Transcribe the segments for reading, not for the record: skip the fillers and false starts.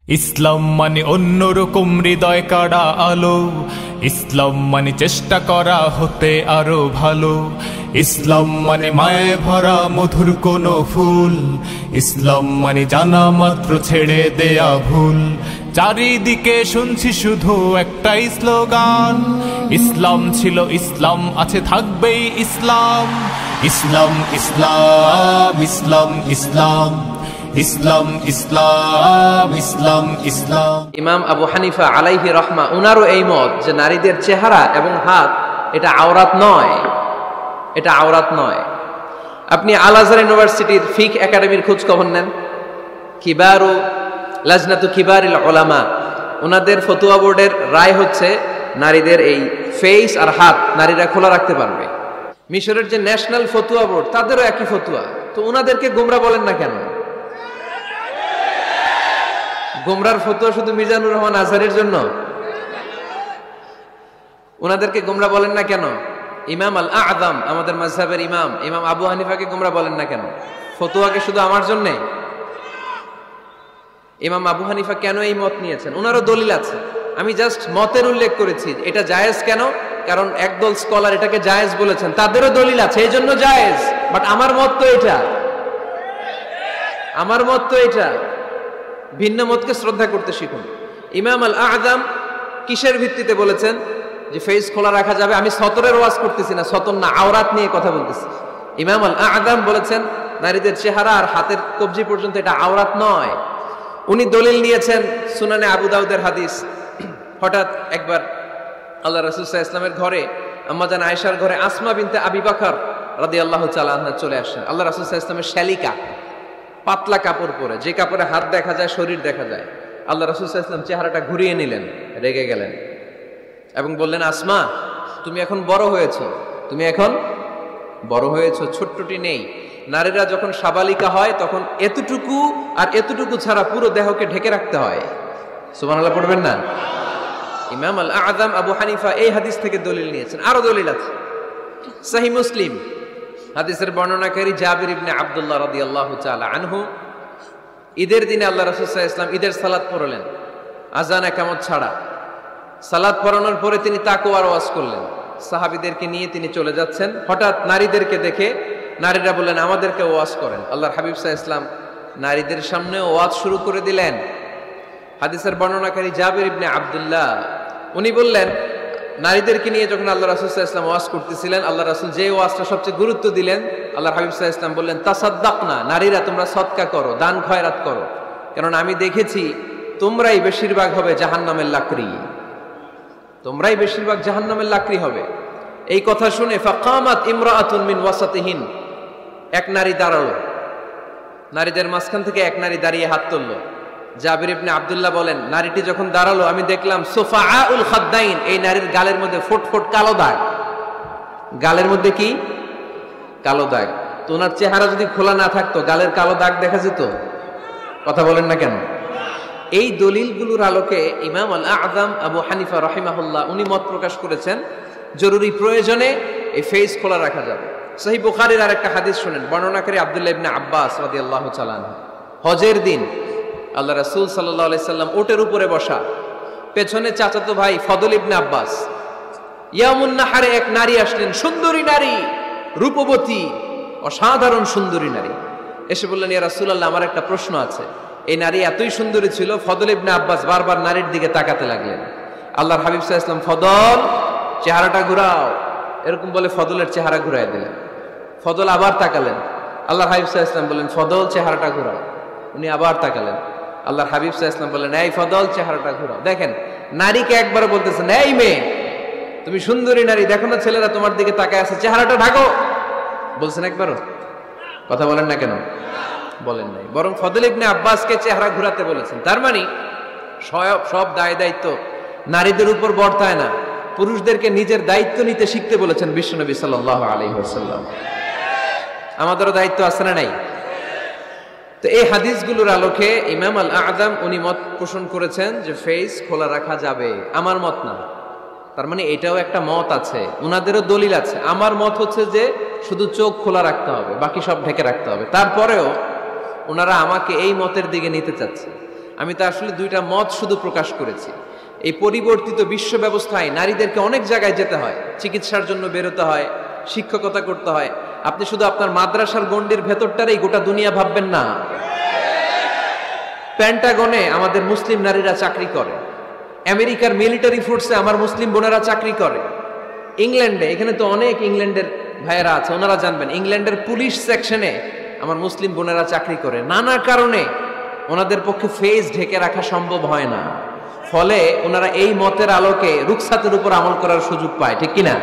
ইসলাম মানে অন্যরকম হৃদয় কাড়া আলো, ইসলাম মানে চেষ্টা করা হতে আরো ভালো, ইসলাম মানে মায়ে ভরা মধুর কোনো ফুল, ইসলাম মানে জানা মাত্র ছেড়ে দেয়া ভুল। চারিদিকে শুনছি শুধু একটাই স্লোগান, ইসলাম ছিল ইসলাম আছে থাকবেই ইসলাম, ইসলাম ইসলাম ইসলাম ইসলাম ইসলাম ইসলাম ইসলাম ইসলাম। ইমাম আবু হানিফা আলাইহি রহমা উনারও এই মত যে নারীদের চেহারা এবং হাত এটা আওরাত নয়, এটা আওরাত নয়। আপনি আল আজহার ইউনিভার্সিটির ফিক একাডেমির খোঁজ খবর নেন, কিবারু লাজনাতু কিবারিল উলামা, ওনাদের ফতোয়া বোর্ডের রায় হচ্ছে নারীদের এই ফেস আর হাত নারীরা খোলা রাখতে পারবে। মিশরের যে ন্যাশনাল ফতোয়া বোর্ড তাদেরও একই ফতোয়া, তো ওনাদেরকে গোমরা বলেন না কেন? গোমরার ফতোয়া শুধু মিজানুর রহমান আজহারের জন্য? ওনাদেরকে গোমরা বলেন না কেন? ইমাম আল আযম আমাদের মাযহাবের ইমাম ইমাম আবু হানিফাকে গোমরা বলেন না কেন? ফতোয়াকে শুধু আমার জন্য? ইমাম আবু হানিফা কেন এই মত নিয়েছেন? ওনারও দলিল আছে, আমি জাস্ট মতের উল্লেখ করেছি। এটা জায়েজ কেন? কারণ একদল স্কলার এটাকে জায়েজ বলেছেন, তাদেরও দলিল আছে, এই জন্য জায়েজ। বাট আমার মত তো এটা, আমার মত তো এটা। ভিন্ন মতকে শ্রদ্ধা করতে শিখুন। ইমাম আল আযম কিসের ভিত্তিতে বলেছেন যে ফেস খোলা রাখা যাবে? আমি সতরের ওয়াজ করতেছি না, সতর না, আওরাত নিয়ে কথা বলতেছি। ইমাম আল আযম বলেছেন নারীদের চেহারা আর হাতের কবজি পর্যন্ত এটা আওরাত নয়। উনি দলিল নিয়েছেন সুনানে আবু দাউদের হাদিস। হঠাৎ একবার আল্লাহ রাসূল সাল্লাল্লাহু আলাইহি ওয়াসাল্লামের ঘরে, আম্মা জান আয়েশার ঘরে আসমা বিনতে আবি বকর রাদিয়াল্লাহু তাআলা আনহা চলে আসেন। আল্লাহ রাসূল সাল্লাল্লাহু আলাইহি ওয়াসাল্লামের শালিকা, পাতলা কাপড় পরে, যে কাপড়ে হাত দেখা যায়, শরীর দেখা যায়। আল্লাহ রাসূল সাল্লাল্লাহু আলাইহি ওয়াসাল্লাম চেহারাটা ঘুরিয়ে নিলেন, রেগে গেলেন এবং বললেন, আসমা তুমি এখন বড় হয়েছো, তুমি এখন বড় হয়েছো, ছোট্টটি নেই। নারীরা যখন সাবালিকা হয় তখন এতটুকু আর এতটুকু ছাড়া পুরো দেহকে ঢেকে রাখতে হয়। সুবহানাল্লাহ পড়বেন না? ইমাম আল আযম আবু হানিফা এই হাদিস থেকে দলিল নিয়েছেন। আরো দলিল আছে, সহিহ মুসলিম হাদিসের বর্ণনাকারী জাবির ইবনে আব্দুল্লাহ রাদিয়াল্লাহু তাআলা আনহু, ঈদের দিনে আল্লাহ রাসূল সাল্লাল্লাহু আলাইহি ওয়াসাল্লাম ঈদের সালাত পড়লেন আযান ইকামত ছাড়া। সালাত পড়ানোর পরে তিনি তাকওয়ার ওয়াজ করলেন, সাহাবীদেরকে নিয়ে তিনি চলে যাচ্ছেন। হঠাৎ নারীদেরকে দেখে নারীরা বললেন, আমাদেরকে ওয়াজ করেন। আল্লাহর হাবিব সাল্লাল্লাহু আলাইহি ওয়াসাল্লাম নারীদের সামনে ওয়াজ শুরু করে দিলেন। হাদিসের বর্ণনাকারী জাবির ইবনে আব্দুল্লাহ উনি বললেন, নারীদেরকে নিয়ে যখন আল্লাহ রাসূল সাল্লাল্লাহু আলাইহি ওয়াসাল্লাম ওয়াজ করতেছিলেন, আল্লাহ রাসূল যে ওয়াজটা সবচেয়ে গুরুত্ব দিলেন, আল্লাহর হাবিব সাল্লাল্লাহু আলাইহি ওয়াসাল্লাম বললেন, তাসাদ্দাকনা, নারীরা তোমরা সদকা করো, দান খয়রাত করো, কারণ আমি দেখেছি তোমরাই বেশিরভাগ হবে জাহান্নামের লাকড়ি, তোমরাই বেশিরভাগ জাহান্নামের লাকড়ি হবে। এই কথা শুনে ফাকামাত ইমরাআতুন মিন ওয়াসাতিহিন, এক নারী দাঁড়ালো, নারীদের মাঝখান থেকে এক নারী দাঁড়িয়ে হাত তুললো। জাবির ইবনে আব্দুল্লাহ বলেন, নারীটি যখন দাঁড়ালো আমি দেখলাম সুফাআউল খাদ্দাইন, এই নারীর গালের মধ্যে ফুটফুট কালো দাগ। গালের মধ্যে কি? কালো দাগ। তো ওনার চেহারা যদি খোলা না থাকতো গালের কালো দাগ দেখা যেত? কথা বলেন না কেন? এই দলিলগুলোর আলোকে ইমাম আল আযম আবু হানিফা রাহিমাহুল্লাহ উনি মত প্রকাশ করেছেন জরুরি প্রয়োজনে এই ফেস খোলা রাখা যাবে। সহিহ বুখারীর আরেকটা হাদিস শুনেন, বর্ণনাকারী আব্দুল্লাহ ইবনে আব্বাস রাদিয়াল্লাহু তাআলা আনহু। হজের দিন আল্লাহ রাসূল সাল্লাল্লাহু আলাইহি সাল্লাম উটের উপরে বসা, পেছনে চাচাতো ভাই ফদল ইবনে আব্বাস। ইয়ামুন নাহারে এক নারী আসলেন, সুন্দরী নারী, রূপবতী, অসাধারণ সুন্দরী নারী। এসে বললেন, ইয়া রাসূলুল্লাহ আমার একটা প্রশ্ন আছে। এই নারী এতই সুন্দরী ছিল, ফদল ইবনে আব্বাস বারবার নারীর দিকে তাকাতে লাগলেন। আল্লাহর হাবিব সাল্লাল্লাহু আলাইহি ওয়াসাল্লাম, ফদল চেহারাটা ঘুরাও, এরকম বলে ফদলের চেহারা ঘুরায় দিলেন। ফদল আবার তাকালেন, আল্লাহর হাবিব সাল্লাল্লাহু আলাইহি ওয়াসাল্লাম বললেন, ফদল চেহারাটা ঘুরাও। উনি আবার তাকালেন, আল্লাহর হাবিব সাল্লাল্লাহু আলাইহি ওয়াসাল্লাম বললেন, এই ফদল চেহারাটা ঘুরাও। দেখেন নারীকে একবার বলতেছেন, এই মেয়ে তুমি সুন্দরী নারী, দেখো না ছেলেরা তোমার দিকে তাকায় আছে, চেহারাটা ঢাকো, বলছেন একবারও? কথা বলেন না কেন? বলেন নাই, বরং ফদল ইবনে আব্বাসকে চেহারা ঘুরাতে বলেছেন। তার মানে সব দায় দায়িত্ব নারীদের উপর বর্তায় না, পুরুষদেরকে নিজের দায়িত্ব নিতে শিখতে বলেছেন বিশ্বনবী সাল্লাল্লাহু আলাইহি ওয়াসাল্লাম। আমাদেরও দায়িত্ব আছে না নাই? তো এই হাদিসগুলোর আলোকে ইমাম আল আযম উনি মত পোষণ করেছেন যে ফেস খোলা রাখা যাবে, আমার মত না। তার মানে এটাও একটা মত আছে, উনাদেরও দলিল আছে। আমার মত হচ্ছে যে শুধু চোখ খোলা রাখতে হবে, বাকি সব ঢেকে রাখতে হবে। তারপরেও ওনারা আমাকে এই মতের দিকে নিতে চাচ্ছে। আমি তো আসলে দুইটা মত শুধু প্রকাশ করেছি। এই পরিবর্তিত বিশ্ব ব্যবস্থায় নারীদেরকে অনেক জায়গায় যেতে হয়, চিকিৎসার জন্য বেরোতে হয়, শিক্ষকতা করতে হয়। আপনি শুধু আপনার মাদ্রাসার গণ্ডির ভেতরটারই গোটা দুনিয়া ভাববেন না। পেন্টাগনে আমাদের মুসলিম নারীরা চাকরি করে, আমেরিকার মিলিটারি ফোর্সে আমার মুসলিম বোনেরা চাকরি করে, ইংল্যান্ডে, এখানে তো অনেক ইংল্যান্ডের ভাইয়েরা আছে, ওনারা জানবেন, ইংল্যান্ডের পুলিশ সেকশনে আমার মুসলিম বোনেরা চাকরি করে। নানা কারণে ওনাদের পক্ষে ফেস ঢেকে রাখা সম্ভব হয় না, ফলে ওনারা এই মতের আলোকে রুখসাতের উপর আমল করার সুযোগ পায়, ঠিক কিনা?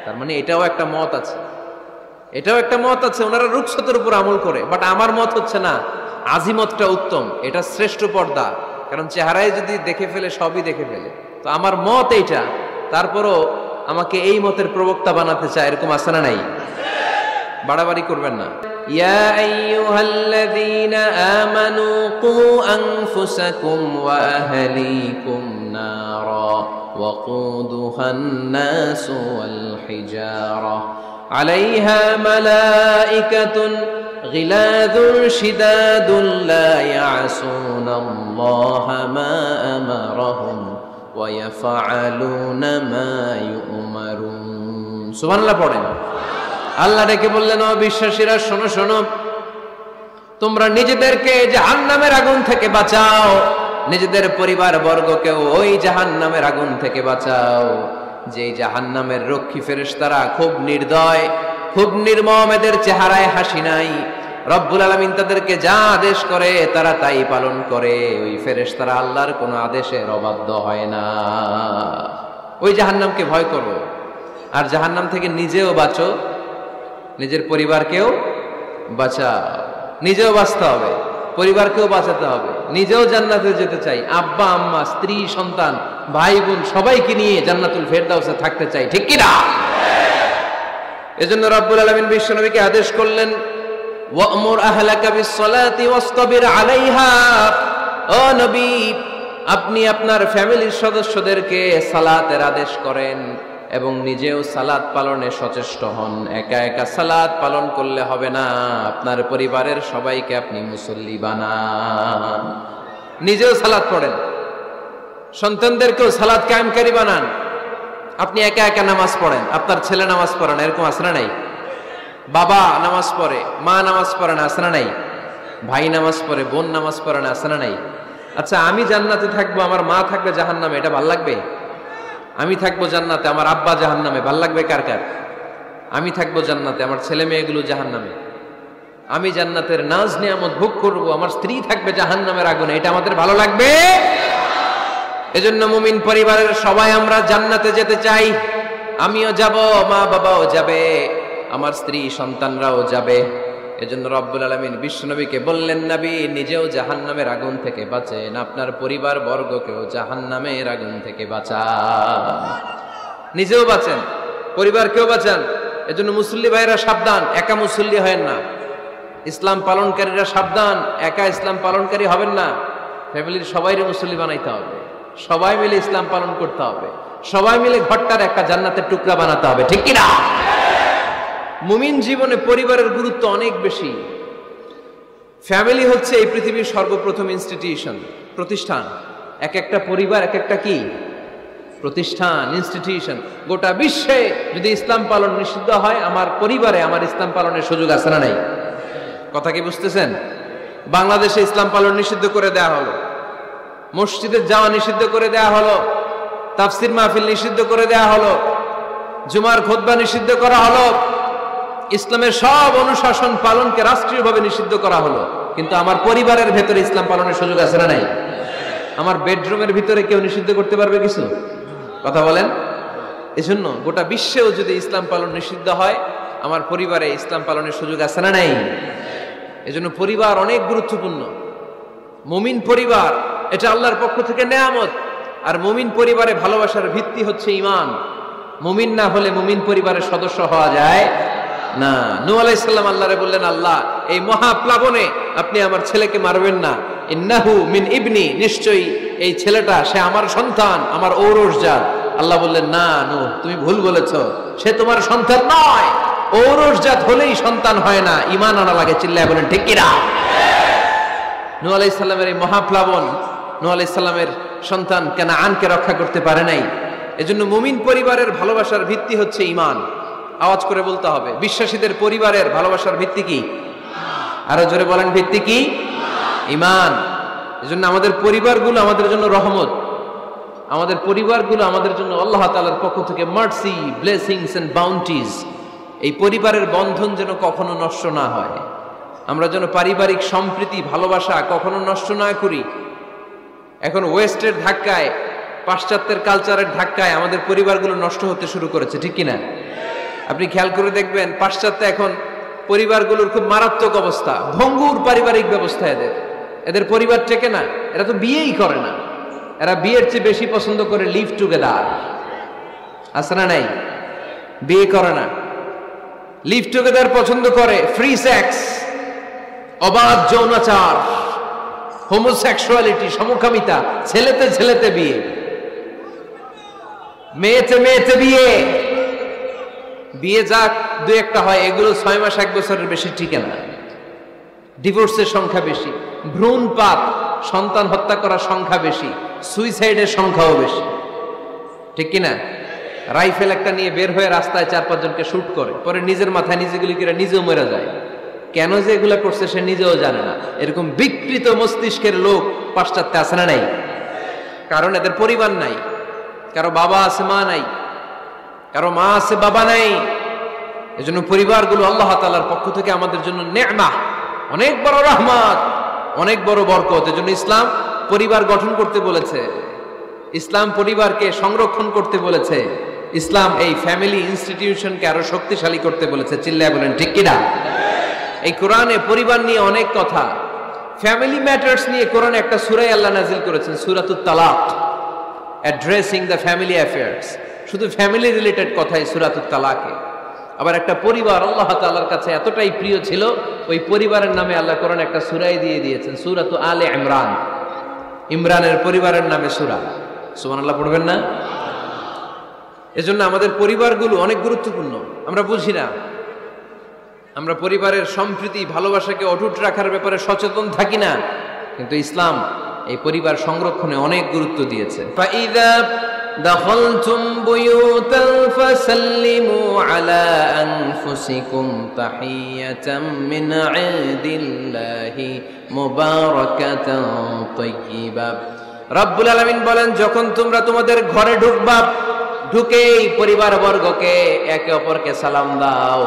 তার মানে এটাও একটা মত আছে, এটাও একটা মত আছে, ওনারা রুখসাতের উপর আমল করে। বাট আমার মত হচ্ছে না, আজিমতটা উত্তম, এটা শ্রেষ্ঠ পর্দা, কারণ চেহারায় যদি দেখে ফেলে সবই দেখে ফেলে। তো আমার মত এইটা, তারপরও আমাকে এই মতের প্রবক্তা বানাতে চায়, এরকম আছে না নাই? বাড়াবাড়ি করবেন না। ইয়া আইয়ুহাল্লাযীনা আমানু কু আনফুসাকুম ওয়া আহলিকুম নারা ওয়াকুদুহান নাসু ওয়াল হিজারা আলাইহা মালাইকাতুন গিলাযুন শিদাদুন লা ইয়াসুনাল্লাহা মা আমারাহুম ওয়া ইয়াফআলুনা মা ইউমারুন। সুবহানাল্লাহ পড়েন। আল্লাহ ডেকে বললেন, ও বিশ্বাসীরা শোনো শোনো, তোমরা নিজেদেরকে জাহান্নামের আগুন থেকে বাঁচাও, নিজেদের পরিবার বর্গকেও ওই জাহান্নামের আগুন থেকে বাঁচাও, যে জাহান্নামের রক্ষী ফেরেশতারা খুব নির্দয়, খুব নির্মম, এদের চেহারায় হাসি নাই। রব্বুল আলামিন তাদেরকে যা আদেশ করে তারা তাই পালন করে, ওই ফেরেশতারা আল্লাহর কোনো আদেশের অবাধ্য হয় না। ওই জাহান্নামকে ভয় করো, আর জাহান্নাম থেকে নিজেও বাঁচো, নিজের পরিবারকেও বাঁচাও। নিজেও বাঁচতে হবে, পরিবারকেও বাঁচাতে হবে, নিজেও জান্নাতে যেতে চাই, আব্বা আম্মা স্ত্রী সন্তান ভাই বোন সবাইকে নিয়ে জান্নাতুল ফেরদাউসে থাকতে চাই, ঠিক কি না? এজন্য রব্বুল আলামিন বিশ্বনবীকে আদেশ করলেন, ওয়া'মুর আহলাকা বিস-সালাতি ওয়াসতাবির আলাইহা। ও নবী, আপনি আপনার ফ্যামিলির সদস্যদেরকে সালাতের আদেশ করেন এবং নিজেও সালাত পালনে সচেষ্ট হন। একা একা সালাত পালন করলে হবে না, আপনার পরিবারের সবাইকে আপনি মুসল্লি বানান, নিজেও সালাত পড়েন, সন্তানদেরকেও সালাত কায়েমকারী বানান। আপনি একা একা নামাজ পড়েন, আপনার ছেলে নামাজ পড়েন, এরকম আছে না নাই? বাবা নামাজ পড়ে, মা নামাজ পড়ে না, আছে না নাই? ভাই নামাজ পড়ে, বোন নামাজ পড়ে না, আছে না নাই? আচ্ছা, আমি জান্নাতে থাকবো, আমার মা থাকবে জাহান্নামে, এটা ভাল লাগবে? আমি থাকবো জান্নাতে, আমার আব্বা জাহান্নামে, ভাল লাগবে কার কার? আমি থাকবো জান্নাতে, আমার ছেলে মেয়েগুলো জাহান্নামে। আমি জান্নাতের নাজ নিয়ামত ভোগ করবো, আমার স্ত্রী থাকবে জাহান্নামের আগুনে, এটা আমাদের ভালো লাগবে? এজন্য মুমিন পরিবারের সবাই আমরা জান্নাতে যেতে চাই। আমিও যাব, মা বাবাও যাবে, আমার স্ত্রী সন্তানরাও যাবে। এজন্য রব্বুল আলামিন বিশ্বনবীকে বললেন, নবী নিজেও জাহান্নামের আগুন থেকে বাঁচেন, আপনার পরিবার বর্গকেও জাহান্নামের আগুন থেকে বাঁচান। নিজেও বাঁচেন, পরিবারকেও বাঁচান। এজন্য মুসল্লি ভাইরা সাবধান, একা মুসল্লি হয়েন না। ইসলাম পালনকারীরা সাবধান, একা ইসলাম পালনকারী হবেন না। ফ্যামিলির সবাইরে মুসল্লি বানাইতে হবে, সবাই মিলে ইসলাম পালন করতে হবে, সবাই মিলে ঘরটার একটা জান্নাতের টুকরা বানাতে হবে, ঠিক কিনা? মুমিন জীবনে পরিবারের গুরুত্ব অনেক বেশি। ফ্যামিলি হচ্ছে এই পৃথিবীর সর্বপ্রথম ইনস্টিটিউশন, প্রতিষ্ঠান। এক একটা পরিবার এক একটা কি প্রতিষ্ঠান, ইনস্টিটিউশন। গোটা বিশ্বে যদি ইসলাম পালন নিষিদ্ধ হয়, আমার পরিবারে আমার ইসলাম পালনের সুযোগ আছে না নাই? কথা কি বুঝতেছেন? বাংলাদেশে ইসলাম পালন নিষিদ্ধ করে দেয়া হলো, মসজিদে যাওয়া নিষিদ্ধ করে দেয়া হলো, তাফসির মাহফিল নিষিদ্ধ করে দেয়া হলো, জুমার খুতবা নিষিদ্ধ করা হলো, ইসলামের সব অনুশাসন পালনকে রাষ্ট্রীয়ভাবে নিষিদ্ধ করা হলো। কিন্তু আমার পরিবারের ভেতরে ইসলাম পালনের সুযোগ আছে না নাই? আমার বেডরুমের ভিতরে কেউ নিষিদ্ধ করতে পারবে কিছু? কথা বলেন। এজন্য গোটা বিশ্বেও যদি ইসলাম পালন নিষিদ্ধ হয়, আমার পরিবারে ইসলাম পালনের সুযোগ আছে না নাই? এজন্য পরিবার অনেক গুরুত্বপূর্ণ। মুমিন পরিবার এটা আল্লাহর পক্ষ থেকে নেয়ামত। আর মুমিন পরিবারে ভালোবাসার ভিত্তি হচ্ছে ঈমান। মুমিন না হলে মুমিন পরিবারের সদস্য হওয়া যায় না। নূহ আলাইহিস সালাম আল্লাহরে বললেন, আল্লাহ এই মহাপ্লাবনে আপনি আমার ছেলেকে মারবেন না, ইন্নাহু মিন ইবনি, নিশ্চয়ই এই ছেলেটা সে আমার সন্তান, আমার ঔরসজাত। আল্লাহ বললেন, না নূহ তুমি ভুল বলেছো, সে তোমার সন্তান নয়, ঔরসজাত হলেই সন্তান হয় না, ঈমান আনা লাগে। চিল্লায় বলেন ঠিক কিনা? নূহ আলাইহিস সালামের এই মহাপ্লাবন নূহ আলাইহিস সালামের সন্তান কানাআনকে রক্ষা করতে পারে নাই। এজন্য মুমিন পরিবারের ভালোবাসার ভিত্তি হচ্ছে ঈমান। আওয়াজ করে বলতে হবে, বিশ্বাসীদের পরিবারের ভালোবাসার ভিত্তি কি? আরো জোরে বলেন, ভিত্তি কি? ঈমান। এজন্য আমাদের পরিবারগুলো আমাদের জন্য রহমত, আমাদের পরিবারগুলো আমাদের জন্য আল্লাহ তাআলার পক্ষ থেকে মার্সি, ব্লেসিংস এন্ড বাউন্টিজ। এই পরিবারের বন্ধন যেন কখনো নষ্ট না হয়, আমরা যেন পারিবারিক সম্প্রীতি ভালোবাসা কখনো নষ্ট না করি। এখন ওয়েস্টের ধাক্কায়, পাশ্চাত্যের কালচারের ধাক্কায় আমাদের পরিবারগুলো নষ্ট হতে শুরু করেছে, ঠিক কিনা? আপনি খেয়াল করে দেখবেন পাশ্চাত্যে এখন পরিবারগুলোর খুব মারাত্মক অবস্থা, ভঙ্গুর পারিবারিক ব্যবস্থা। এদের পরিবার টেকে না, এরা তো বিয়েই করে না, এরা বিয়ের চেয়ে বেশি পছন্দ করে লিভ টুগেদার। আছে না নাই? বিয়ে করে না, লিভ টুগেদার পছন্দ করে, ফ্রি সেক্স, অবাধ যৌনাচার, হোমোসেক্সুয়ালিটি, সমকামিতা, ছেলেতে ছেলেতে বিয়ে, মেয়েতে মেয়েতে বিয়ে। বিয়ে যাক দু একটা হয়, এগুলো 6 মাস 1 বছরের বেশি টিকে না। ডিভোর্সের সংখ্যা বেশি, ভ্রূণপাত, সন্তান হত্যা করার সংখ্যা বেশি, সুইসাইডের সংখ্যাও বেশি, ঠিক কিনা? রাইফেল একটা নিয়ে বের হয়ে রাস্তায় 4-5 জনকে শুট করে, পরে নিজের মাথায় নিজে গুলি করে নিজেও মরে যায়। কেন যে এগুলা করছে সে নিজেও জানে না। এরকম বিকৃত মস্তিষ্কের লোক পাশ্চাত্যে আছে না নাই? কারণ এদের পরিবার নাই, কারো বাবা আছে মা নাই, কারো মা আছে বাবা নাই। এজন্য পরিবারগুলো আল্লাহ তাআলার পক্ষ থেকে আমাদের জন্য নেয়ামত, অনেক বড় রহমত, অনেক বড় বরকত। এজন্য ইসলাম পরিবার গঠন করতে বলেছে, ইসলাম পরিবারকে সংরক্ষণ করতে বলেছে, ইসলাম এই ফ্যামিলি ইনস্টিটিউশনকে আরো শক্তিশালী করতে বলেছে। চিল্লায় বলেন ঠিক কিনা? এই কোরআনে পরিবার নিয়ে অনেক কথা, ফ্যামিলি ম্যাটার্স নিয়ে কোরআনে একটা সূরা আল্লাহ নাজিল করেছেন, সূরাতুত তালাক, অ্যাড্রেসিং দ্য ফ্যামিলি অ্যাফেয়ার্স। শুধু ফ্যামিলি রিলেটেড কথাই সূরাতুত তালাকে। আবার একটা পরিবার আল্লাহ তাআলার কাছে এতটাই প্রিয় ছিল, ওই পরিবারের নামে আল্লাহ কোরআনে একটা সূরাই দিয়ে দিয়েছেন, সূরাতু আলে ইমরান। ইমরানের পরিবারের নামে সূরা। সুবহানাল্লাহ পড়বেন না? এজন্য আমাদের পরিবারগুলো অনেক গুরুত্বপূর্ণ। আমরা বুঝি না, আমরা পরিবারের সম্প্রীতি ভালোবাসাকে অটুট রাখার ব্যাপারে সচেতন থাকি না, কিন্তু ইসলাম এই পরিবার সংরক্ষণে অনেক গুরুত্ব দিয়েছে। ফাইদা দাখালতুম বুয়ুতান ফাসাল্লিমু আলা আনফুসিকুম তাহিয়াতাম মিন ইনদিল্লাহি মুবারাকাতান তাইয়্যিবা। রব্বুল আলামিন বলেন, যখন তোমরা তোমাদের ঘরে ঢুকবা, ঢুকেই পরিবারবর্গকে একে অপরকে সালাম দাও।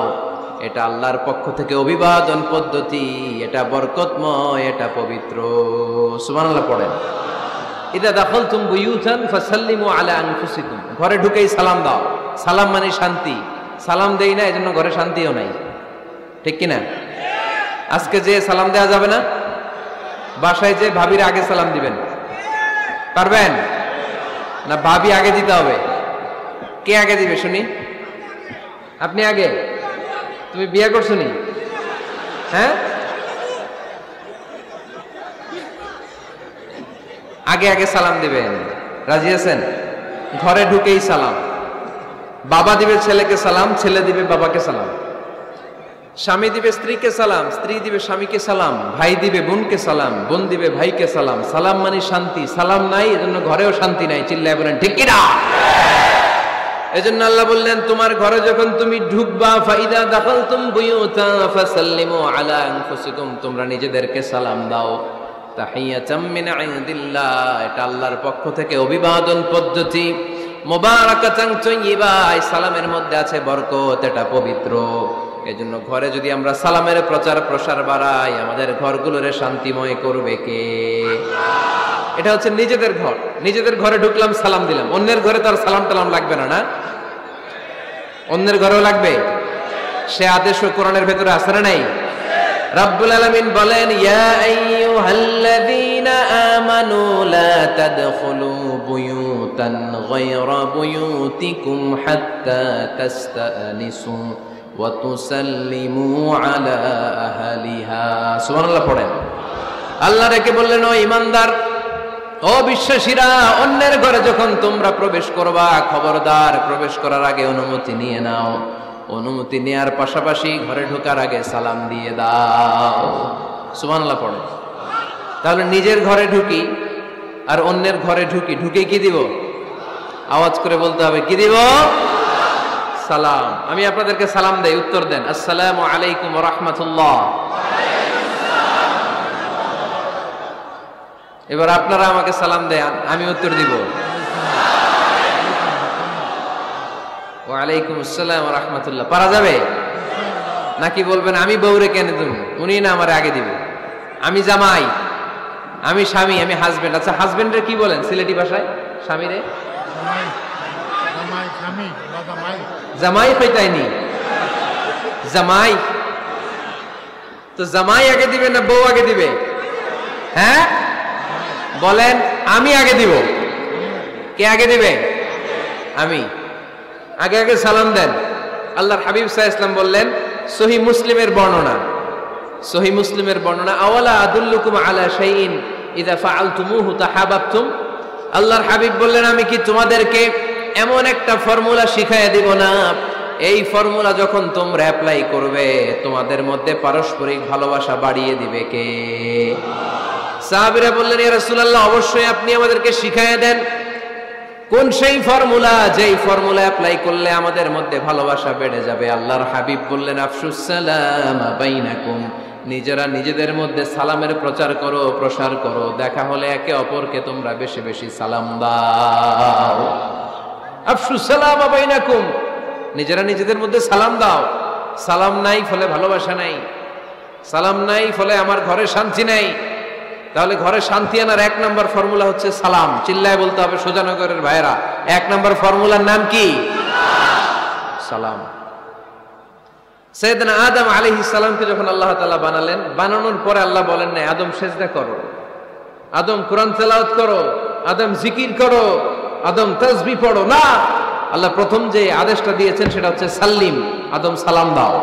এটা আল্লাহর পক্ষ থেকে অভিবাদন পদ্ধতি, এটা বরকতময়, এটা পবিত্র। সুবহানাল্লাহ পড়েন। ইদা দাখালতুম বুয়ুতান ফাসাল্লিমু আলা আনফুসিকুম, ঘরে ঢুকেই সালাম দাও। সালাম মানে শান্তি। সালাম দেই না, এজন্য ঘরে শান্তিও নাই, ঠিক কিনা? আজকে যে সালাম দেওয়া যাবে না, বাসায় যে ভাবির আগে সালাম দিবেন, পারবেন না? ভাবি আগে দিতে হবে। কে আগে দিবে শুনি? আপনি আগে। তুমি বিয়ে করছো নি? হ্যাঁ, আগে আগে সালাম দিবেন। রাজি আছেন? ঘরে ঢুকেই সালাম। বাবা দিবে ছেলেকে সালাম, ছেলে দিবে বাবাকে সালাম, স্বামী দিবে স্ত্রীকে সালাম, স্ত্রী দিবে স্বামীকে সালাম, ভাই দিবে বোনকে সালাম, বোন দিবে ভাইকে সালাম। সালাম মানে শান্তি। সালাম নাই, এজন্য ঘরেও শান্তি নাই। চিল্লায় বলেন ঠিক কিনা? এজন্য আল্লাহ বললেন, তোমার ঘরে যখন তুমি ঢুকবা, ফাইদা দাখালতুম বুয়ুতান ফাসাল্লিমু আলা আনফুসিকুম, তোমরা নিজেদেরকে সালাম দাও। তাহিয়াতাম মিন ইনদিল্লাহ, এটা আল্লাহর পক্ষ থেকে অভিবাদন পদ্ধতি। মুবারাকাতান তাইয়্যিবা, এই সালামের মধ্যে আছে বরকত, এটা পবিত্র। এজন্য ঘরে যদি আমরা সালামের প্রচার প্রসার বাড়াই, আমাদের ঘরগুলোরে শান্তিময় করবে কে? এটা হচ্ছে নিজেদের ঘর। নিজেদের ঘরে ঢুকলাম, সালাম দিলাম। অন্যের ঘরে তার সালাম টালাম লাগবে না, না? অন্যের ঘরেও লাগবে। সে আদেশও কোরআনের ভেতরে আছে না নাই? রব্বুল আলামিন বলেন, ইয়া আইয়ুহাল্লাযীনা আমানু লা তাদখুলু বুয়ুতান গায়রা বুয়ুতিকুম হাত্তা তাস্তানিসু ওয়া তুসাল্লিমু আলা আহলিহা। সুবহানাল্লাহ পড়েন। আল্লাহ রেখে বললেন, ও ঈমানদার, ও বিশ্বাসীরা, অন্যের ঘরে যখন তোমরা প্রবেশ করবা, খবরদার প্রবেশ করার আগে অনুমতি নিয়ে নাও। অনুমতি নেয়ার পাশাপাশি ঘরে ঢোকার আগে সালাম দিয়ে দাও। সুবহানাল্লাহ পড়ে। তাহলে নিজের ঘরে ঢুকি আর অন্যের ঘরে ঢুকি, ঢুকে কি দিব? আওয়াজ করে বলতে হবে, কি দিব? সালাম। আমি আপনাদেরকে সালাম দেই, উত্তর দেন, আসসালামু আলাইকুম ওয়া রাহমাতুল্লাহ। এবার আপনারা আমাকে সালাম দেন, আমি উত্তর দিব, ওয়া আলাইকুম আসসালাম ওয়া রাহমাতুল্লাহ। পারা যাবে নাকি বলবেন আমি বউরে কেন দেব, উনি না আমারে আগে দিবে, আমি জামাই, আমি স্বামী, আমি হাজবেন্ড। আচ্ছা, হাজবেন্ডের কি বলেন সিলেটি ভাষায়? স্বামীরে জামাই পেটাইনি, জামাই। তো জামাই আগে দিবে না বউ আগে দিবে? হ্যাঁ বলেন, আমি আগে দিব। কে আগে দিবে? আমি। আগে আগে সালাম দেন। আল্লাহর হাবিব সাল্লাল্লাহু আলাইহি ওয়াসাল্লাম বললেন, সহিহ মুসলিমের বর্ণনা, সহিহ মুসলিমের বর্ণনা, আওয়ালা আদুল্লুকুম আলা শাইইন ইযা ফাআলতুমুহু তাহাব্বাতুম। আল্লাহর হাবিব বললেন, আমি কি তোমাদেরকে এমন একটা ফর্মুলা শিখাইয়া দিব না, এই ফর্মুলা যখন তোমরা অ্যাপ্লাই করবে তোমাদের মধ্যে পারস্পরিক ভালোবাসা বাড়িয়ে দিবে কে? সাহাবীরা বললেন, ইয়া রাসূলুল্লাহ, অবশ্যই আপনি আমাদেরকে শিখাইয়া দেন। কোন সেই ফর্মুলা, যেই ফর্মুলা অ্যাপ্লাই করলে আমাদের মধ্যে ভালোবাসা বেড়ে যাবে? আল্লাহর হাবিব বললেন, আফশুস সালাম বাইনাকুম, নিজেরা নিজেদের মধ্যে সালামের প্রচার করো, প্রসার করো। দেখা হলে একে অপরকে তোমরা বেশি বেশি সালাম দাও। আফশুস সালাম বাইনাকুম, নিজেরা নিজেদের মধ্যে সালাম দাও। সালাম নাই ফলে ভালোবাসা নাই, সালাম নাই ফলে আমার ঘরে শান্তি নাই। তাহলে ঘরে শান্তি আনার এক নম্বর ফর্মুলা হচ্ছে সালাম। চিল্লায় বলতে হবে সোজানগরের ভাইরা, এক নম্বর ফর্মুলার নাম কি? সালাম। সাইয়েদনা আদম আলাইহিস সালামকে যখন আল্লাহ তাআলা বানালেন, বানানোর পরে আল্লাহ বলেন না আদম সেজদা করো, আদম কোরআন তেলাওয়াত করো, আদম জিকির করো, আদম তাসবিহ পড়ো, না। আল্লাহ প্রথম যে আদেশটা দিয়েছেন সেটা হচ্ছে সাল্লিম, আদম সালাম দাও।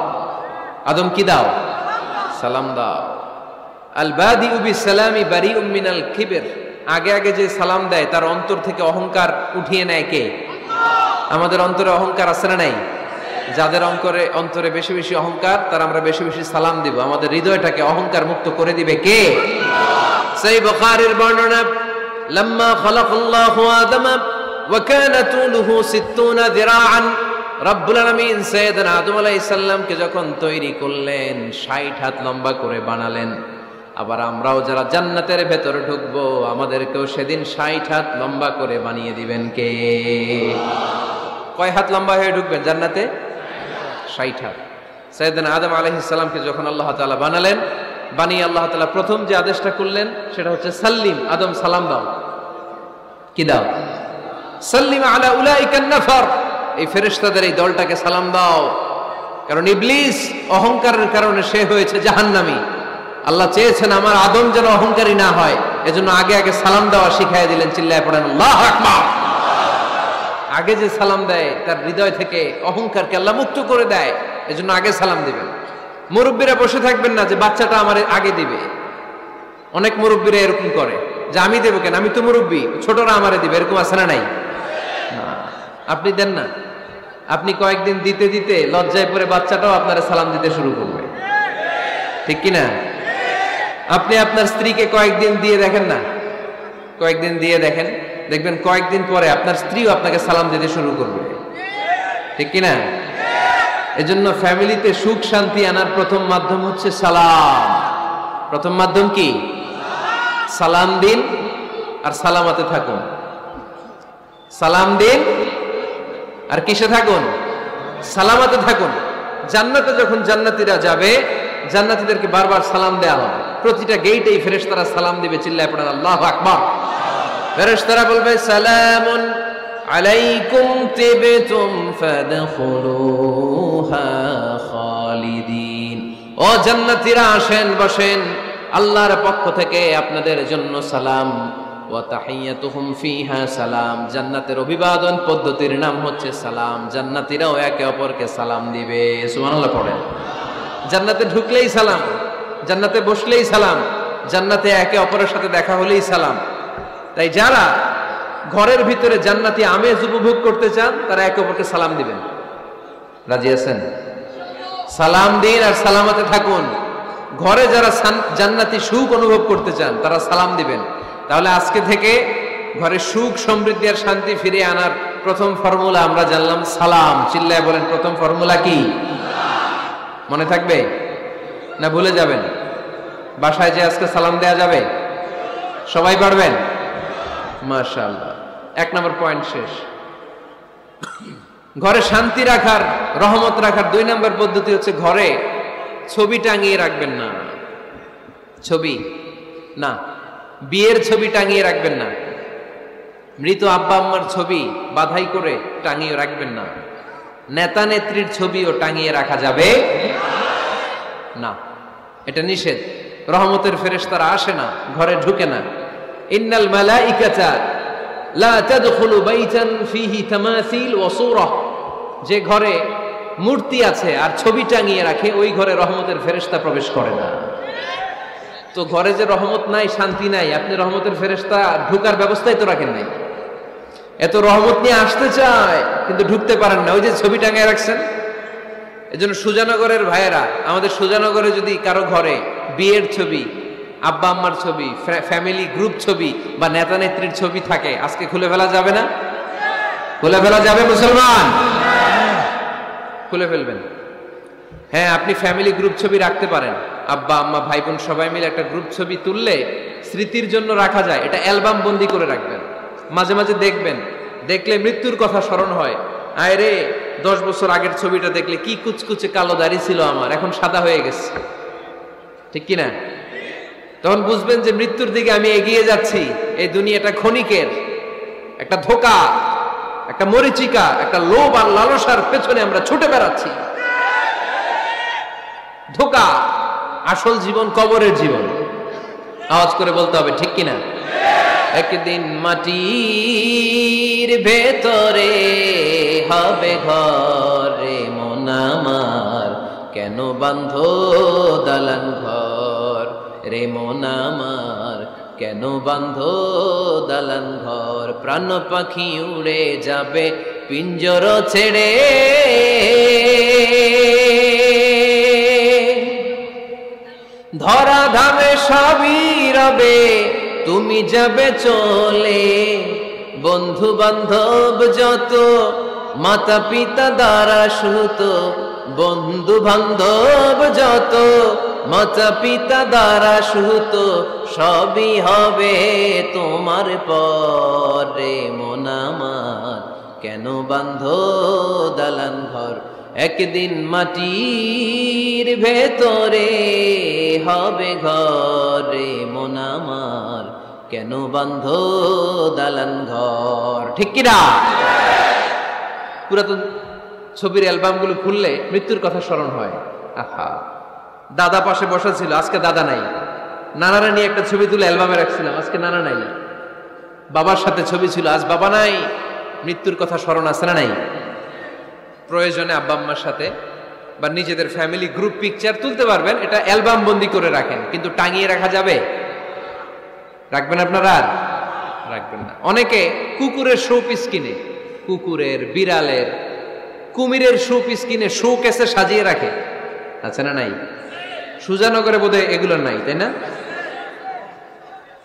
আদম কি দাও? সালাম দাও। আল বাদিউ বিসসালামি বারিউম মিনাল কিবর, আগে আগে যে সালাম দেয় তার অন্তর থেকে অহংকার উঠিয়ে নেয় কে? আমাদের অন্তরে অহংকার আছে না নাই? যাদের অন্তরে বেশি বেশি অহংকার, তার আমরা বেশি বেশি সালাম দিব। আমাদের হৃদয়টাকে অহংকার মুক্ত করে দিবে কে? সহিহ বুখারীর বর্ণনা, লাম্মা খালাকাল্লাহু আদম ওয়া কানা তুলুহু 60 যিরাআন, রব্বুল আলামিন সাইয়েদনা আদম আলাইহিস সালামকে যখন তৈরি করলেন 60 হাত লম্বা করে বানালেন। আবার আমরাও যারা জান্নাতের ভেতরে ঢুকবো আমাদেরকেও সেদিন 60 হাত লম্বা করে বানিয়ে দিবেন কে? কয় হাত লম্বা হয়ে ঢুকবেন জান্নাতে? 60 হাত। সাইয়েদনা আদম আলাইহিস সালামকে যখন আল্লাহ তাআলা বানালেন, বানিয়ে আল্লাহ তাআলা প্রথম যে আদেশটা করলেন সেটা হচ্ছে সাল্লিম, আদম সালাম দাও। কি দাও? সাল্লিম আলা উলাইকান নাফার, এই ফেরেশতাদের এই দলটাকে সালাম দাও। কারণ ইবলিস অহংকারের কারণে সে হয়েছে জাহান্নামী। আল্লাহ চেয়েছেন আমার আদম যেন অহংকারী না হয়, এজন্য আগে আগে সালাম দেওয়া শিখাইয়া দিলেন। চিল্লায় পড়েন আল্লাহু আকবার। আগে যে সালাম দেয় তার হৃদয় থেকে অহংকারকে আল্লাহ মুক্ত করে দেয়, এজন্য আগে সালাম দিবেন। মুরব্বীরা বসে থাকবেন না যে বাচ্চাটা আমার আগে দিবে। অনেক মুরব্বীরা এরকম করে যে আমি দেবো কেন, আমি তো মুরব্বী, ছোটরা আমারে দিবে, এরকম আছে না নাই? আপনি দেন না। আপনি কয়েকদিন দিতে দিতে লজ্জায় পড়ে বাচ্চাটাও আপনার সালাম দিতে শুরু করবে, ঠিক কিনা? আপনি আপনার স্ত্রীকে কয়েকদিন দিয়ে দেখেন না, কয়েকদিন দিয়ে দেখেন, দেখবেন কয়েকদিন পরে আপনার স্ত্রীও আপনাকে সালাম দিতে শুরু করবে, ঠিক কিনা? এজন্য ফ্যামিলিতে সুখ শান্তি আনার প্রথম মাধ্যম হচ্ছে সালাম। প্রথম মাধ্যম কি? সালাম দিন আর সালামাতে থাকুন। সালাম দিন আর কিসে থাকুন? সালামাতে থাকুন। জান্নাতে যখন জান্নাতীরা যাবে, জান্নাতীদেরকে বারবার সালাম দেয়া হবে। প্রতিটা গেইটেই ফেরেশতারা সালাম দিবে। চিল্লায় পড়েন আল্লাহু আকবার। ফেরেশতারা বলবে সালামুন আলাইকুম তিবতুম ফাদখুলুহা খালিদিন। ও জান্নাতীরা আসেন, বসেন, আল্লাহর পক্ষ থেকে আপনাদের জন্য সালাম। ওয়া তাহিয়াতুহুম ফিহা সালাম, জান্নাতের অভিবাদন পদ্ধতির নাম হচ্ছে সালাম। জান্নাতীরাও একে অপরকে সালাম দিবে। সুবহানাল্লাহ পড়েন। জান্নাতে ঢুকলেই সালাম, জান্নাতে বসলেই সালাম, জান্নাতে একে অপরের সাথে দেখা হলেই সালাম। তাই যারা ঘরের ভিতরে জান্নাতি আমেজ উপভোগ করতে চান তারা একে অপরকে সালাম দিবেন। রাজি আছেন? সালাম দিন আর সালামাতে থাকুন। ঘরে যারা জান্নাতি সুখ অনুভব করতে চান তারা সালাম দিবেন। তাহলে আজকে থেকে ঘরে সুখ সমৃদ্ধি আর শান্তি ফিরিয়ে আনার প্রথম ফর্মুলা আমরা জানলাম সালাম। চিল্লায় বলেন প্রথম ফর্মুলা কি? মনে থাকবে না ভুলে যাবেন? বাসায় যে আজকে সালাম দেয়া যাবে? সবাই পারবেন? মাশাআল্লাহ। 1 নম্বর পয়েন্ট শেষ। ঘরে শান্তি রাখার, রহমত রাখার 2 নম্বর পদ্ধতি হচ্ছে ঘরে ছবি টাঙিয়ে রাখবেন না। ছবি না, বিয়ের ছবি টাঙিয়ে রাখবেন না। মৃত আব্বা আম্মার ছবি বাধাই করে টাঙিয়ে রাখবেন না। নেতা নেত্রীর ছবিও টাঙিয়ে রাখা যাবে না, এটা নিষেধ। রহমতের ফেরেশতারা আসে না, ঘরে ঢুকে না। ইন্নাল মালাইকাতা লা তাদখুলু বাইতান ফিহি তামাসিল ওয়া সূরা, যে ঘরে মূর্তি আছে আর ছবি টাঙিয়ে রাখে ওই ঘরে রহমতের ফেরেশতা প্রবেশ করে না। তো ঘরে যে রহমত নাই, শান্তি নাই, আপনি রহমতের ফেরেশতা ঢুকার ব্যবস্থাই তো রাখেন নাই। এত রহমত নিয়ে আসতে চায় কিন্তু ঢুকতে পারেন না, ওই যে ছবি টাঙিয়ে রাখছেন। এজন্য সুজানগরের ভাইয়েরা, আমাদের সুজানগরে যদি কারো ঘরে বিয়ের ছবি, আব্বা আম্মার ছবি, ফ্যামিলি গ্রুপ ছবি বা নেতা নেত্রীর ছবি থাকে, আজকে খুলে ফেলা যাবে না? খুলে ফেলা যাবে মুসলমান? খুলে ফেলবেন। হ্যাঁ, আপনি ফ্যামিলি গ্রুপ ছবি রাখতে পারেন। আব্বা আম্মা ভাই বোন সবাই মিলে একটা গ্রুপ ছবি তুললে স্মৃতির জন্য রাখা যায়। এটা অ্যালবাম বন্দি করে রাখবেন। মাঝে মাঝে দেখবেন, দেখলে মৃত্যুর কথা স্মরণ হয়। আয় রে, 10 বছর আগের ছবিটা দেখলে কি কুচকুচে কালো দাড়ি ছিল আমার, এখন সাদা হয়ে গেছে, ঠিক কিনা? তখন বুঝবেন যে মৃত্যুর দিকে আমি এগিয়ে যাচ্ছি। এই দুনিয়াটা ক্ষণিকের, একটা ধোঁকা, একটা মরিচিকা, একটা লোভ আর লালসার পেছনে আমরা ছুটে বেড়াচ্ছি। ধোঁকা। আসল জীবন কবরের জীবন। আওয়াজ করে বলতে হবে, ঠিক কিনা? একদিন মাটির ভেতরে হবে ঘরে মন আমার, কেন বাঁধো দালান ঘর রে মন আমার, কেন বাঁধো দালান ঘর। প্রাণ পাখি উড়ে যাবে পিঞ্জর ছেড়ে, ধরা ধামে সবই রবে তুমি যাবে চলে। বন্ধু বান্ধব যত মাতা পিতা দ্বারা সুত, বন্ধু বান্ধব যত মাতা পিতা দ্বারা সুত, সবই হবে তোমার পরে মন আমার, কেন বাঁধো দালান ঘর। একদিন মাটির ভেতরে হবে ঘরে মন আমার, কেন বাঁধো দালান ঘর। ঠিক কিনা? পুরাতন ছবির অ্যালবামগুলো খুললে মৃত্যুর কথা স্মরণ হয়। আহা, দাদা পাশে বসা ছিল, আজকে দাদা নাই। নানারা নিয়ে একটা ছবি তুলে অ্যালবামে রাখছিলাম, আজকে নানা নাই। বাবার সাথে ছবি ছিল, আজ বাবা নাই। মৃত্যুর কথা স্মরণ আছে না নাই? প্রয়োজনে আব্বা আম্মার সাথে বা নিজেদের ফ্যামিলি গ্রুপ পিকচার তুলতে পারবেন, এটা অ্যালবাম বন্দি করে রাখেন, কিন্তু টাঙিয়ে রাখা যাবে? রাখবেন আপনারা? আর রাখবেন না। অনেকে কুকুরের শো পিস কিনে, কুকুরের, বিড়ালের, কুমিরের শো পিস কিনে শো কেসে সাজিয়ে রাখে, আছে না নাই? সুজানগরে বোধহয় এগুলো নাই, তাই না?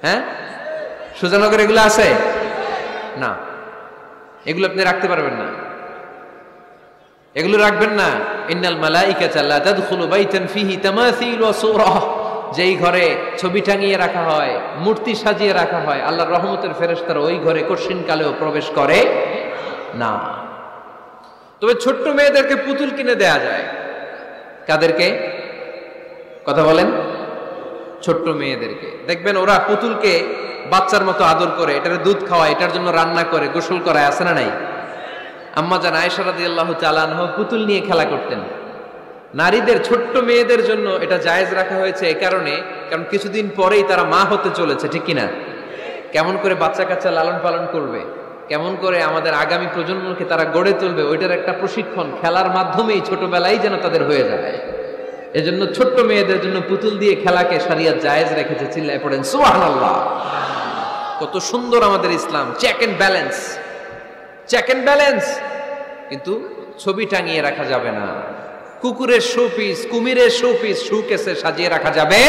হ্যাঁ, সুজানগরে এগুলো আছে না? এগুলো আপনি রাখতে পারবেন না, এগুলো রাখবেন না। ইন্নাল মালাইকাতা লা তাদখুলু বাইতান ফিহি তামাসিল ওয়া সূরা, যেই ঘরে ছবি টাঙিয়ে রাখা হয়, মূর্তি সাজিয়ে রাখা হয়, আল্লাহর রহমতের ফেরেশতারা ওই ঘরে কঠিন কালেও প্রবেশ করে না। তবে ছোট্ট মেয়েদেরকে পুতুল কিনে দেয়া যায়। কাদেরকে? কথা বলেন। ছোট্ট মেয়েদেরকে দেখবেন, ওরা পুতুলকে বাচ্চার মতো আদর করে, এটার দুধ খাওয়ায়, এটার জন্য রান্না করে, গোসল করায়, আছে না নাই? আম্মা জান আয়েশা রাদিয়াল্লাহু তাআলা আনহা পুতুল নিয়ে খেলা করতেন। নারীদের, ছোট্ট মেয়েদের জন্য এটা জায়েজ রাখা হয়েছে এই কারণে, কারণ কিছুদিন পরেই তারা মা হতে চলেছে, ঠিক কিনা? কেমন করে বাচ্চা কাচ্চা লালন পালন করবে, কেমন করে আমাদের আগামী প্রজন্মকে তারা গড়ে তুলবে, ওইটার একটা প্রশিক্ষণ খেলার মাধ্যমেই ছোটবেলায় যেন তাদের হয়ে যায়। এজন্য ছোট্ট মেয়েদের জন্য পুতুল দিয়ে খেলাকে শরিয়ত জায়েজ রেখেছে। চিল্লায় পড়েন সুবহানাল্লাহ। কত সুন্দর আমাদের ইসলাম, check and balance, check and balance. কিন্তু ছবি টাঙিয়ে রাখা যাবে না। কুকুরের শো পিস, কুমিরের শো পিস, শোকেসে সাজিয়ে রাখা যাবে,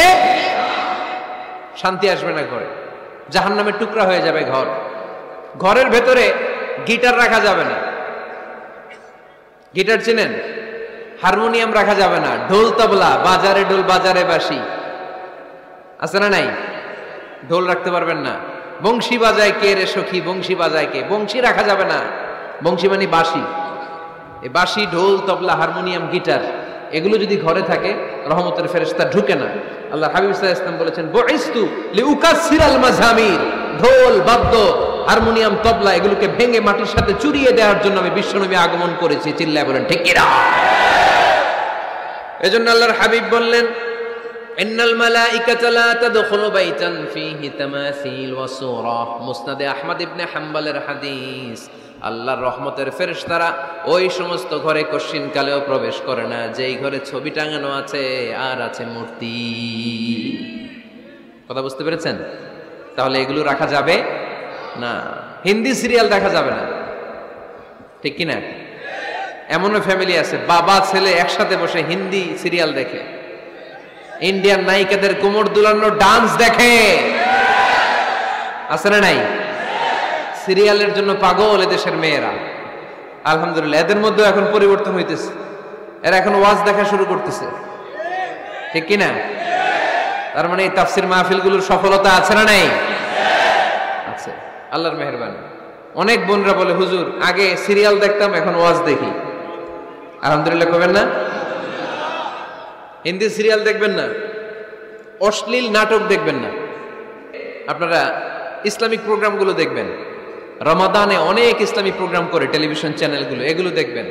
শান্তি আসবে না ঘরে, জাহান্নামের টুকরা হয়ে যাবে ঘর। ঘরের ভেতরে গিটার রাখা যাবে না, গিটার চেনেন? হারমোনিয়াম রাখা যাবে না, ঢোল তবলা, বাজারে ঢোল বাজারে বাঁশি আছে না নাই? ঢোল রাখতে পারবেন না। বংশী বাজায় কে রে সখী, বংশী বাজায় কে? বংশী রাখা যাবে না। বংশী মানে বাঁশি। এই বাঁশি, ঢোল, তবলা, হারমোনিয়াম, গিটার এগুলো যদি ঘরে থাকে রহমতের ফেরেশতা ঢুকে না। আল্লাহ হাবিব সাল্লাল্লাহু আলাইহি ওয়াসাল্লাম বলেছেন, বুইসতু লিউকাসসিরাল মাযামির, ঢোল, বাদ্য, হারমোনিয়াম, তবলা এগুলোকে ভেঙে মাটির সাথে চুরিয়ে দেওয়ার জন্য আমি বিশ্বনবী আগমন করেছি। চিল্লায় বলেন ঠিক কি না? এজন্য আল্লাহর হাবিব বললেন, ইন্নাল মালাইকাতা লা তাদখুলু বাইতান ফীহি তামাসিল ওয়া সূরা। মুসনাদে আহমদ ইবনে হাম্বলের হাদিস। আল্লাহর রহমতের ফেরেশতারা ওই সমস্ত ঘরে কশিন কালেও প্রবেশ করে না যেই ঘরে ছবি টাঙানো আছে আর আছে মূর্তি। কথা বুঝতে পেরেছেন? তাহলে এগুলো রাখা যাবে না। হিন্দি সিরিয়াল দেখা যাবে না, ঠিক কি না? এমনও ফ্যামিলি আছে বাবা ছেলে একসাথে বসে হিন্দি সিরিয়াল দেখে, ইন্ডিয়ান নায়িকাদের কোমর দুলানো ডান্স দেখে, আছে না নাই? সিরিয়ালের জন্য পাগল এদেশের মেয়েরা। আলহামদুলিল্লাহ, এদের মধ্যে এখন পরিবর্তন হইতেছে, এরা এখন ওয়াজ দেখা শুরু করতেছে, ঠিক কি না? তার মানে এই তাফসির মাহফিলগুলোর সফলতা আছে না নাই? আছে, আল্লাহর মেহেরবানি। অনেক বোনরা বলে, হুজুর আগে সিরিয়াল দেখতাম এখন ওয়াজ দেখি। আলহামদুলিল্লাহ করবেন না? হিন্দি সিরিয়াল দেখবেন না, অশ্লীল নাটক দেখবেন না, আপনারা ইসলামিক প্রোগ্রামগুলো দেখবেন। রমাদানে অনেক ইসলামিক প্রোগ্রাম করে টেলিভিশন চ্যানেলগুলো, এগুলো দেখবেন।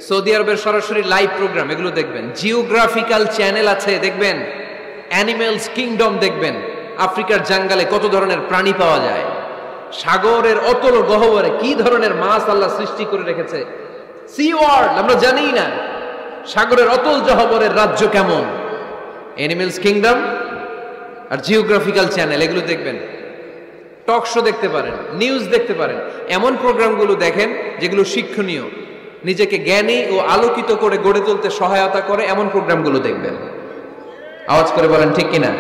সৌদি আরবের সরাসরি লাইভ প্রোগ্রাম এগুলো দেখবেন। জিওগ্রাফিক্যাল চ্যানেল আছে, দেখবেন। অ্যানিমেলস কিংডম দেখবেন, আফ্রিকার জঙ্গলে কত ধরনের প্রাণী পাওয়া যায়, সাগরের অতল গহ্বরে কি ধরনের মাছ আল্লাহ সৃষ্টি করে রেখেছে, সি ওয়ার্ল্ড আমরা জানি না, সাগরের অতল গহ্বরের রাজ্য কেমন। অ্যানিমেলস কিংডম আর জিওগ্রাফিক্যাল চ্যানেল এগুলো দেখবেন। টক শো দেখতে পারেন, নিউজ দেখতে পারেন। এমন প্রোগ্রামগুলো দেখেন যেগুলো শিক্ষণীয়, নিজেকে জ্ঞানী ও আলোকিত করে গড়ে তুলতে সহায়তা করে, এমন প্রোগ্রামগুলো দেখবেন। আওয়াজ করে বলেন ঠিক কিনা?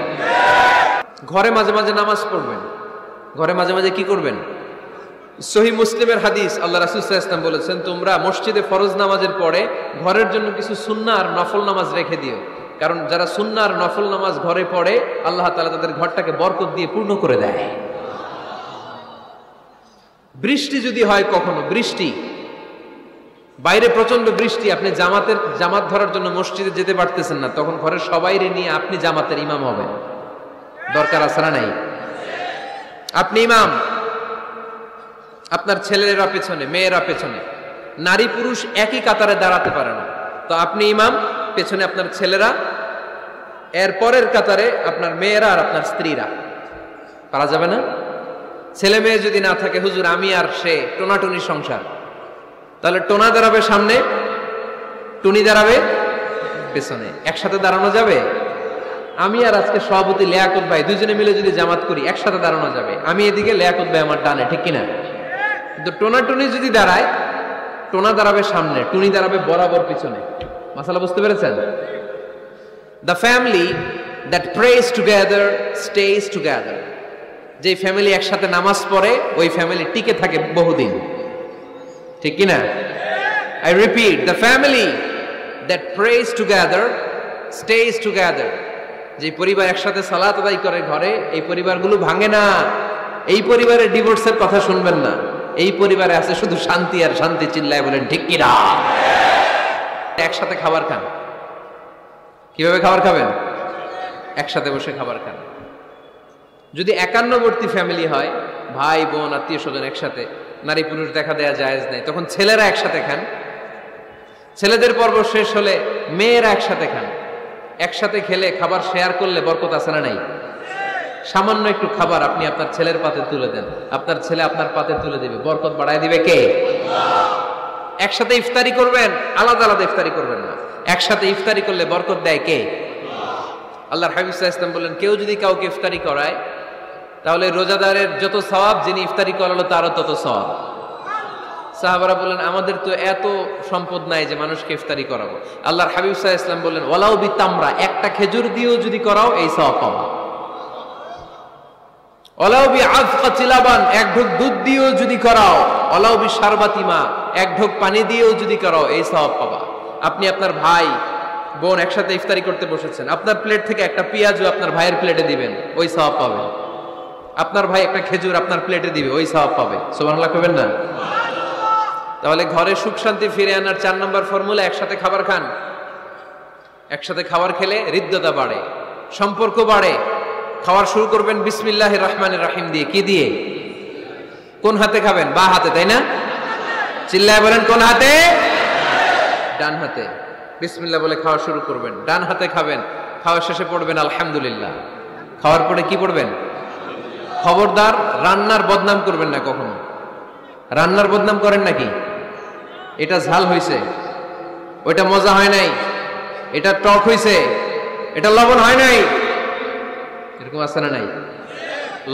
ঘরে মাঝে মাঝে নামাজ পড়বেন। ঘরে মাঝে মাঝে কি করবেন? সহিহ মুসলিমের হাদিস, আল্লাহ রাসূল সাল্লাল্লাহু আলাইহি ওয়াসাল্লাম বলেছেন, তোমরা মসজিদে ফরজ নামাজের পরে ঘরের জন্য কিছু সুন্নাহ আর নফল নামাজ রেখে দিও, কারণ যারা সুন্নাহ আর নফল নামাজ ঘরে পড়ে আল্লাহ তাআলা তাদের ঘরটাকে বরকত দিয়ে পূর্ণ করে দেয়। বৃষ্টি যদি হয়, কখনো বৃষ্টি, বাইরে প্রচন্ড বৃষ্টি, আপনি জামাত ধরার জন্য মসজিদে যেতে পারতেছেন না, তখন ঘরের সবাইরে নিয়ে আপনি জামাতের ইমাম হবেন। দরকার আছে না নাই? আপনি ইমাম, আপনার ছেলেরা পেছনে, মেয়েরা পেছনে, নারী পুরুষ একই কাতারে দাঁড়াতে পারে না, তো আপনি ইমাম, পেছনে আপনার ছেলেরা, এর পরের কাতারে আপনার মেয়েরা আর আপনার স্ত্রীরা। পারা যাবে না? ছেলে মেয়ে যদি না থাকে, হুজুর আমি আর সে টোনাটুনি সংসার, তাহলে টোনা দাঁড়াবে সামনে, টুনি দাঁড়াবে পেছনে, একসাথে দাঁড়ানো যাবে? আমি আর আজকে সভাপতি লিয়াকত ভাই দুজনে মিলে যদি জামাত করি একসাথে দাঁড়ানো যাবে, আমি এদিকে, লিয়াকত ভাই আমার ডানে, ঠিক কিনা? কিন্তু টোনা টুনি যদি দাঁড়ায়, টোনা দাঁড়াবে সামনে, টুনি দাঁড়াবে বরাবর পিছনে। মাসালা বুঝতে পেরেছেন? The family that prays together stays together. যে ফ্যামিলি একসাথে নামাজ পড়ে ওই ফ্যামিলি টিকে থাকে বহুদিন, ঠিক কিনা? I repeat, the family that prays together stays together. যে পরিবার একসাথে সালাত আদায় করে ঘরে, এই পরিবারগুলো ভাঙে না। এই পরিবারে ডিভোর্সের কথা শুনবেন না, এই পরিবারে আছে শুধু শান্তি আর শান্তি। চিল্লায় বলেন ঠিক কিনা? একসাথে খাবার খান। কিভাবে খাবার খাবেন? একসাথে বসে খাবার খান। যদি একান্নবর্তী ফ্যামিলি হয়, ভাই বোন আত্মীয় স্বজন একসাথে, নারী পুরুষ দেখা দেয়া জায়েজ নেই, তখন ছেলেরা একসাথে খান। ছেলেদের পর্ব শেষ হলে মেয়েরা একসাথে খান। একসাথে খেলে খাবার শেয়ার করলে বরকত আছে না নাই? সামান্য একটু খাবার আপনি আপনার ছেলের পাতে তুলে দেন, আপনার ছেলে আপনার পাতে তুলে দিবে, বরকত বাড়ায় দিবে কে? একসাথে ইফতারি করবেন, আলাদা আলাদা ইফতারি করবেন না, একসাথে ইফতারি করলে বরকত দেয় কে? আল্লাহর হাবিব সাল্লাল্লাহু আলাইহি ওয়াসাল্লাম বললেন, কেউ যদি কাউকে ইফতারি করায় তাহলে রোজাদারের যত সওয়াব, যিনি ইফতারি করালো তারও তত সওয়াব। সাহাবারা বললেন আমাদের তো এত সম্পদ নাই যে মানুষকে ইফতারি করাবো। আল্লাহর হাবিব সাল্লাল্লাহু আলাইহি ওয়াসাল্লাম বললেন ওয়ালাউ বিতামরা, একটা খেজুর দিয়েও যদি করাও এই সওয়াব পাবা। ওয়ালাউ বিআযকাতি লাবান, এক ঢোক দুধ দিয়েও যদি করাও, ওয়ালাউ বিশারবাতি মা, এক ঢোক পানি দিয়েও যদি করাও এই সওয়াব পাবা। আপনি আপনার ভাই বোন একসাথে ইফতারি করতে বসেছেন, আপনার প্লেট থেকে একটা পেঁয়াজও আপনার ভাইয়ের প্লেটে দিবেন, ওই সওয়াব পাবেন। আপনার ভাই একটা খেজুর আপনার প্লেটে দিবে, ওই সওয়াব পাবে। সুবহানাল্লাহ কইবেন না? তাহলে ঘরে সুখ শান্তি ফিরে আনার 4 নম্বর ফর্মুলা, একসাথে খাবার খান। একসাথে খাবার খেলে হৃদ্যতা বাড়ে, সম্পর্ক বাড়ে। খাবার শুরু করবেন বিসমিল্লাহির রহমানির রহিম দিয়ে। কি দিয়ে? কোন হাতে খাবেন? বা হাতে, তাই না? চিল্লায় বলেন কোন হাতে? ডান হাতে। বিসমিল্লাহ বলে খাওয়া শুরু করবেন, ডান হাতে খাবেন। খাওয়া শেষে পড়বেন আলহামদুলিল্লাহ। খাওয়ার পরে কি পড়বেন? খবরদার রান্নার বদনাম করবেন না কখনো। রান্নার বদনাম করেন নাকি? এটা ঝাল হইছে, ওইটা মজা হয় নাই, এটা টক হইছে, এটা লবণ হয় নাই, এরকম আছে না নাই?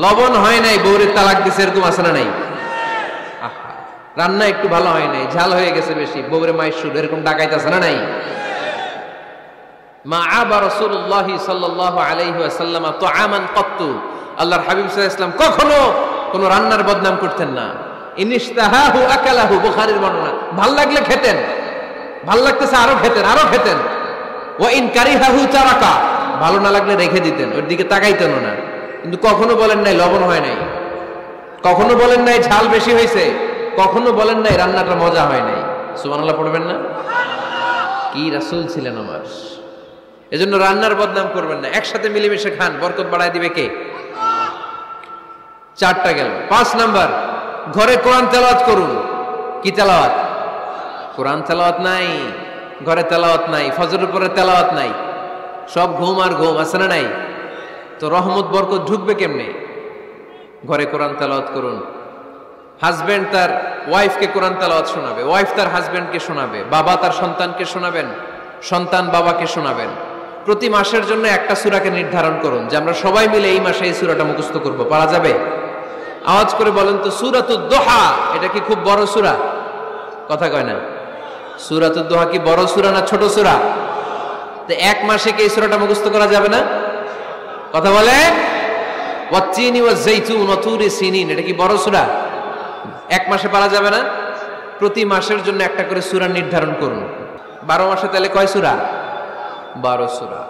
লবণ হয় নাই, বউরের তালাক দিছে, এরকম আছে না নাই? আহা, রান্না একটু ভালো হয় নাই, ঝাল হয়ে গেছে বেশি, বউরে মাইশুর, এরকম ডাকাইতে আছে না নাই? মা আবা রাসূলুল্লাহি সাল্লাল্লাহু আলাইহি ওয়াসাল্লাম তুআমান ক্বাত্তু, আল্লাহর হাবিব সাল্লাল্লাহু আলাইহি ওয়াসাল্লাম কখনো কোনো রান্নার বদনাম করতেন না। ইনিশতাহাহু আকালাহু, বুখারীর বর্ণনা। ভাল লাগলে খেতেন, ভাল লাগতেছে আরো খেতেন, আরো খেতেন। ওয়া ইন কারিহাহু তারাকা, ভালো না লাগলে রেখে দিতেন, ওর দিকে তাকাইতেন না। কিন্তু কখনো বলেন নাই লবণ হয় নাই, কখনো বলেন নাই ঝাল বেশি হয়েছে, কখনো বলেন নাই রান্নাটা মজা হয় নাই। সুবহানাল্লাহ পড়বেন না? কি রাসূল ছিলেন আমার। এজন্য রান্নার বদনাম করবেন না, একসাথে মিলেমিশে খান, বরকত বাড়ায় দিবে কে? 4টা গেল। 5 নাম্বার, ঘরে কোরআন তেলাওয়াত করুন। কি তেলাওয়াত? কোরআন তেলাওয়াত নাই, ঘরে তেলাওয়াত নাই, ফজরের পরে তেলাওয়াত নাই, সব ঘুম আর ঘুম, আছে না নাই? তো রহমত বরকত ঢুকবে কেমনে? ঘরে কোরআন তেলাওয়াত করুন। হাজবেন্ড তার ওয়াইফকে কোরআন তেলাওয়াত শোনাবে, ওয়াইফ তার হাজবেন্ডকে শোনাবে, বাবা তার সন্তানকে শোনাবেন, সন্তান বাবাকে শোনাবেন। প্রতি মাসের জন্য একটা সূরাকে নির্ধারণ করুন যে আমরা সবাই মিলে এই মাসে এই সূরাটা মুখস্থ করব। পারা যাবে? আওয়াজ করে বলেন তো, সূরাতুদ দোহা এটা কি খুব বড় সূরা? কথা কয় না। সূরাতুদ দোহা কি বড় সূরা না ছোট সূরা? তো এক মাসে কি এই সূরাটা মুখস্থ করা যাবে না? কথা বলে। ওয়াত্তিনি ওয়াজ-যাইতুন ওয়া তুরি সিনিন, এটা কি বড় সূরা? এক মাসে পারা যাবে না? প্রতি মাসের জন্য একটা করে সূরা নির্ধারণ করুন। 12 মাসে তাহলে কয় সূরা? 12 সূরা।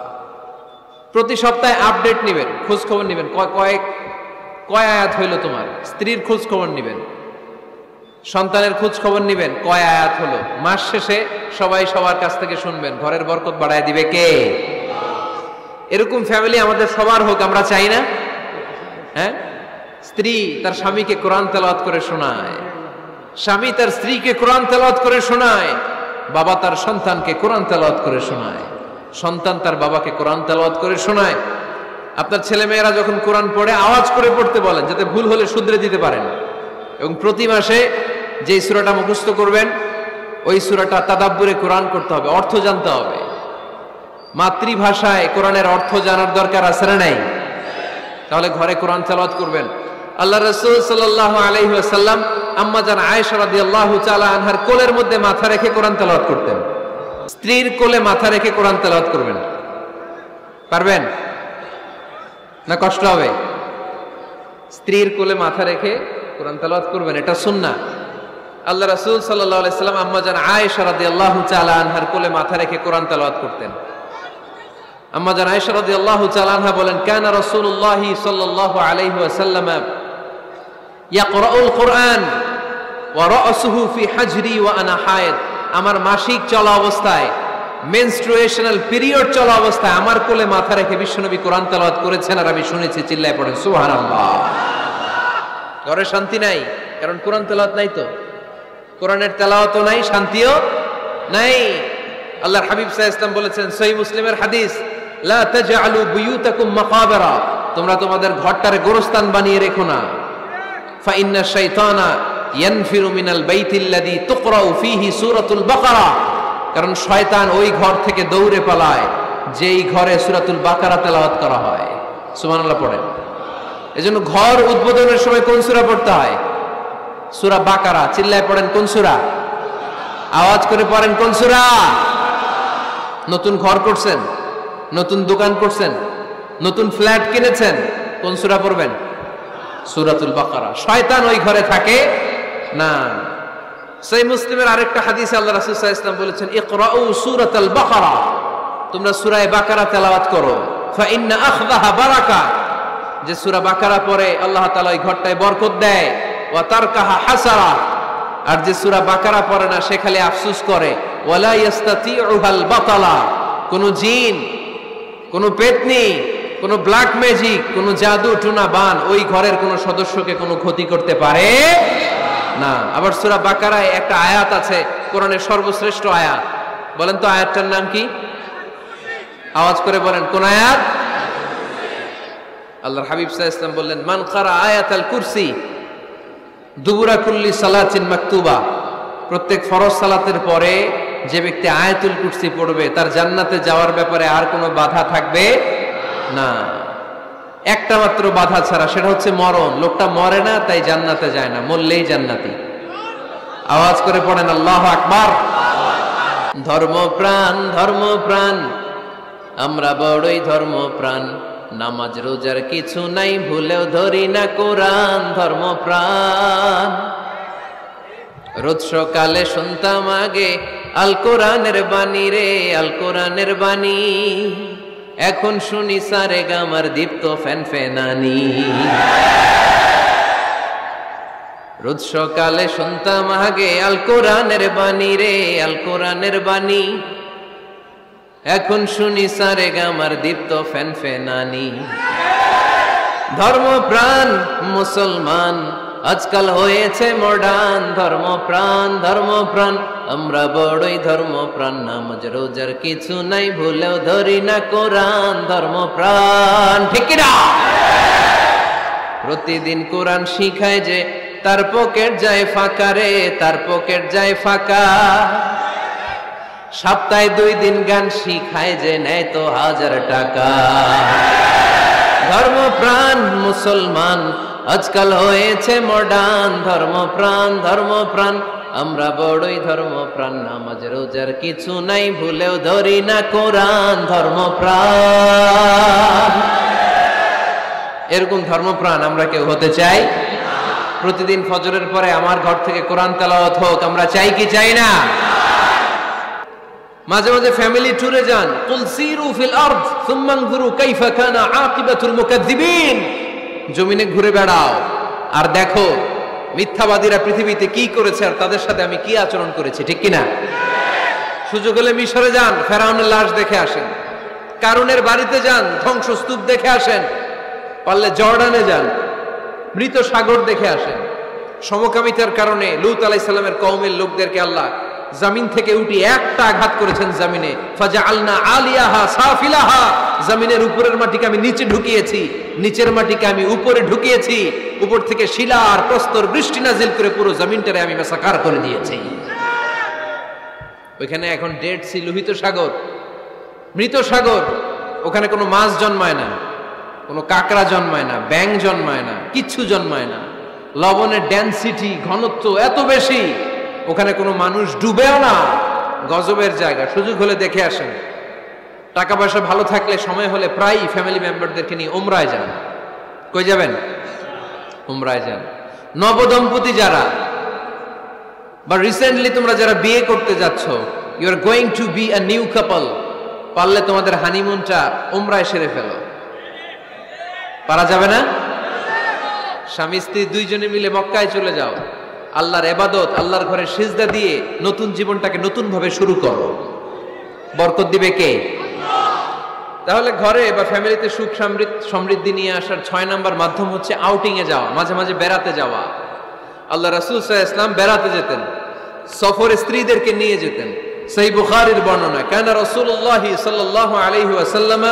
প্রতি সপ্তাহে আপডেট নেবেন, খোঁজ খবর নেবেন, কয় আয়াত হইল তোমার। স্ত্রীর খোঁজ খবর নেবেন, সন্তানের খোঁজ খবর নেবেন, কয় আয়াত হলো। মাস শেষে সবাই সবার কাছ থেকে শুনবেন, ঘরের বরকত বাড়ায় দিবে কে? এরকম ফ্যামিলি আমাদের সবার হোক, আমরা চাই না? হ্যাঁ, স্ত্রী তার স্বামীকে কোরআন তেলাওয়াত করে শোনায়, স্বামী তার স্ত্রীকে কোরআন তেলাওয়াত করে শোনায়, বাবা তার সন্তানকে কোরআন তেলাওয়াত করে শোনায়, সন্তান তার বাবাকে কোরআন তেলাওয়াত করে শোনায়। আপনার ছেলে মেয়েরা যখন কোরআন পড়ে আওয়াজ করে পড়তে বলেন, যাতে ভুল হলে শুধরে দিতে পারেন। এবং প্রতি মাসে যে সূরাটা মুখস্থ করবেন, ওই সূরাটা তাদাব্বুরে কোরআন করতে হবে, অর্থ জানতে হবে। মাতৃভাষায় কোরআনের অর্থ জানার দরকার আছে না নাই? তাহলে ঘরে কোরআন তেলাওয়াত করবেন। আল্লাহ রাসূল সাল্লাল্লাহু আলাইহি ওয়াসাল্লাম আম্মা জান আয়েশা রাদিয়াল্লাহু তাআলা আনহার কোলের মধ্যে মাথা রেখে কোরআন তেলাওয়াত করতেন। স্ত্রীর কোলে মাথা রেখে কোরআন তেলাওয়াত করবেন, পারবেন না? কষ্ট হবে? স্ত্রীর কোলে মাথা রেখে কোরআন তেলাওয়াত করবেন, এটা সুন্নাহ। আল্লাহ রাসূল সাল্লাল্লাহু আলাইহি ওয়াসাল্লাম আম্মা জান আয়েশা রাদিয়াল্লাহু তাআলা আনহার কোলে মাথা রেখে কোরআন তেলাওয়াত করতেন। আম্মা জান আয়েশা রাদিয়াল্লাহু তাআলা আনহা বলেন, কানা রাসূলুল্লাহ সাল্লাল্লাহু আলাইহি ওয়াসাল্লাম ইয়াকরাউল কুরআন ওয়া রাসুহু ফি হাজরি ওয়া আনা হায়েদ। আমার মাসিক চলা অবস্থায়, মেনস্ট্রুয়েশনাল পিরিয়ড চলা অবস্থায় আমার কোলে মাথা রেখে বিশ্বনবী কোরআন তেলাওয়াত করেছেন, আর আমি শুনেছি। চিল্লায় পড়েন সুবহানাল্লাহ। ঘরে শান্তি নাই, কারণ কোরআন তেলাওয়াত নাই। তো কোরআনের তেলাওয়াতও নাই, শান্তিও নাই। আল্লাহর হাবিব সাল্লাল্লাহু আলাইহি ওয়াসাল্লাম বলেছেন, সহিহ মুসলিমের হাদিস, লা তাজআলু বুয়ুতাকুম মাকাবিরা, তোমরা তোমাদের ঘরটারে গোরস্থান বানিয়ে রেখো না। ফা ইন্না শাইতানা ইয়ানফিরু মিনাল বাইতিল্লাযী তুকরাউ ফীহি সূরাতুল বাকারা, কারণ শয়তান ওই ঘর থেকে দৌড়ে পালায় যেই ঘরে সূরাতুল বাকারা তেলাওয়াত করা হয়। সুবহানাল্লাহ পড়েন। এজন্য ঘর উদ্বোধনের সময় কোন সূরা পড়তে হয়? সূরা বাকারা। চিল্লায় পড়েন কোন সূরা? আওয়াজ করে পড়েন কোন সূরা? নতুন ঘর করছেন, নতুন দোকান করছেন, নতুন ফ্ল্যাট কিনেছেন, কোন সূরা পড়বেন? সূরাতুল বাকারা। শয়তান ওই ঘরে থাকে না। সহিহ মুসলিমের আরেকটা হাদিসে আল্লাহ রাসূল সাল্লাল্লাহু আলাইহি ওয়াসাল্লাম বলেছেন, ইকরাউ সূরাতাল বাকারা, তোমরা সূরা বাকারা তেলাওয়াত করো। ফা ইন্না আখযাহা বারাকা, যে সূরা বাকারা পড়ে আল্লাহ তাআলা ওই ঘরটায় বরকত দেয়। ওয়া তারকাহা হাসারা, আর যে সূরা বাকারা পড়ে না সে খালি আফসোস করে। ওয়ালা ইস্তাতিউহাল বাতালা, কোন জিন, কোন পেতনি, কোন ব্ল্যাক ম্যাজিক, কোন জাদু টুনা বান ওই ঘরের কোন সদস্যকে কোনো ক্ষতি করতে পারে না। আবার সূরা বাকারায় একটা আয়াত আছে, কোরআনের সর্বশ্রেষ্ঠ আয়াত। বলেন তো আয়াতটার নাম কি? আওয়াজ করে বলেন কোন আয়াত? আল্লাহর হাবিব সাল্লাল্লাহু আলাইহি ওয়াসাল্লাম বললেন, মান ক্বারা আয়াতাল কুরসি দুবুরা কুল্লি সালাতিন মাকতুবা, প্রত্যেক ফরজ সালাতের পরে যে ব্যক্তি আয়াতুল কুরসি পড়বে তার জান্নাতে যাওয়ার ব্যাপারে আর কোনো বাধা থাকবে না। একটা মাত্র বাধা ছাড়া, সেটা হচ্ছে মরণ। লোকটা মরে না তাই জান্নাতে যায় না, মরলেই জান্নাতি। আওয়াজ করে পড়েন আল্লাহু আকবার। ধর্মপ্রাণ ধর্মপ্রাণ, আমরা বড়ই ধর্মপ্রাণ, নামাজ রোজার কিছু নাই, ভুলেও ধরি না কোরআন। ধর্মপ্রাণ, রোজ সকালে শুনতাম আগে আল কোরআনের বাণী রে, আল কোরআনের বাণী, এখন শুনি সারে গামার দীপ্ত ফ্যান ফেনানি। রোজ সকালে শুনতাম আগে আল কোরআনের বাণী রে, আল কোরআনের বাণী, এখন শুনি সারে গামার দীপ্ত ফ্যান ফেনানি। ধর্মপ্রাণ মুসলমান আজকাল হয়েছে মডার্ন। ধর্মপ্রাণ ধর্মপ্রাণ, আমরা বড়ই ধর্মপ্রাণ, নামাজ রোজার কিছু নাই, ভুলেও ধরি না কোরআন। ধর্মপ্রাণ, ঠিক না? প্রতিদিন কোরআন শিখায় যে তার পকেট যায় ফাঁকা রে, তার পকেট যায় ফাঁকা। সপ্তাহে 2 দিন গান শিখায় যে নেয় তো 1000 টাকা। ধর্মপ্রাণ মুসলমান আজকাল হয়েছে মডার্ন। ধর্মপ্রাণ ধর্মপ্রাণ, আমরা বড়ই ধর্মপ্রাণ, নামাজ রোজার কিছু নাই, ভুলেও ধরি না কোরআন। ধর্মপ্রাণ, এরকম ধর্মপ্রাণ আমরা কেউ হতে চাই? প্রতিদিন ফজরের পরে আমার ঘর থেকে কোরআন তেলাওয়াত হোক, আমরা চাই কি চাই না? মাঝে মাঝে ফ্যামিলি ট্যুরে যান। কুল সিরু ফিল আরদ সুম্মা আনজুরু কাইফা কানা আকিবাতুল মুকাজ্জিবিন, জমিনে ঘুরে বেড়াও আর দেখো মিথ্যাবাদীরা পৃথিবীতে কি করেছে আর তাদের সাথে আমি কি আচরণ করেছি, ঠিক কিনা? সুযোগ হলে মিশরে যান, ফেরাউনের লাশ দেখে আসেন। কারুনের বাড়িতে যান, ধ্বংসস্তূপ দেখে আসেন। পারলে জর্ডানে যান, মৃত সাগর দেখে আসেন। সমকামিতার কারণে লূত আলাইহিস সালামের কওমের লোকদেরকে আল্লাহ জমিন থেকে উঠে একটা আঘাত করেছেন জমিনে। ফাজআলনা আলিয়াহা সাফিলাহা, জমিনের উপরের মাটিকে আমি নিচে ঢুকিয়েছি, নিচের মাটিকে আমি উপরে ঢুকিয়েছি। উপর থেকে শিলা আর প্রস্তর বৃষ্টি নাজিল করে পুরো জমিনটারে আমি মাসাকার করে দিয়েছি। ওইখানে এখন ডেড সি, লোহিত সাগর, মৃত সাগর। ওখানে কোনো মাছ জন্মায় না, কোনো কাঁকড়া জন্মায় না, ব্যাঙ জন্মায় না, কিচ্ছু জন্মায় না। লবণের ডেনসিটি, ঘনত্ব এত বেশি, ওখানে কোনো মানুষ ডুবেও না। গজবের জায়গা, সুযোগ হলে দেখে আসেন। টাকা পয়সা ভালো থাকলে সময় হলে প্রায় ফ্যামিলি মেম্বারদেরকে নিয়ে উমরায় যান। কই যাবেন? উমরায় যান। নবদম্পতি যারা বা রিসেন্টলি তোমরা যারা বিয়ে করতে যাচ্ছ, you are going to be a new couple, পারলে তোমাদের হানিমুনটা উমরায় সেরে ফেলো। পারা যাবে না? স্বামী স্ত্রী দুইজনে মিলে মক্কায় চলে যাও, আল্লাহর ইবাদত, আল্লাহর ঘরে সিজদা দিয়ে নতুন জীবনটাকে নতুন ভাবে শুরু করো। বরকত দিবে কে? তাহলে ঘরে বা ফ্যামিলিতে সুখ সমৃদ্ধি নিয়ে আসার 6 নাম্বার মাধ্যম হচ্ছে আউটিং এ যাওয়া, মাঝে মাঝে বেড়াতে যাওয়া। আল্লাহ রাসূল সাল্লাল্লাহু আলাইহি ওয়াসাল্লাম বেড়াতে যেতেন, সফরে স্ত্রীদেরকে নিয়ে যেতেন। সহিহ বুখারীর বর্ণনা, কানা রাসূলুল্লাহ সাল্লাল্লাহু আলাইহি ওয়াসাল্লাম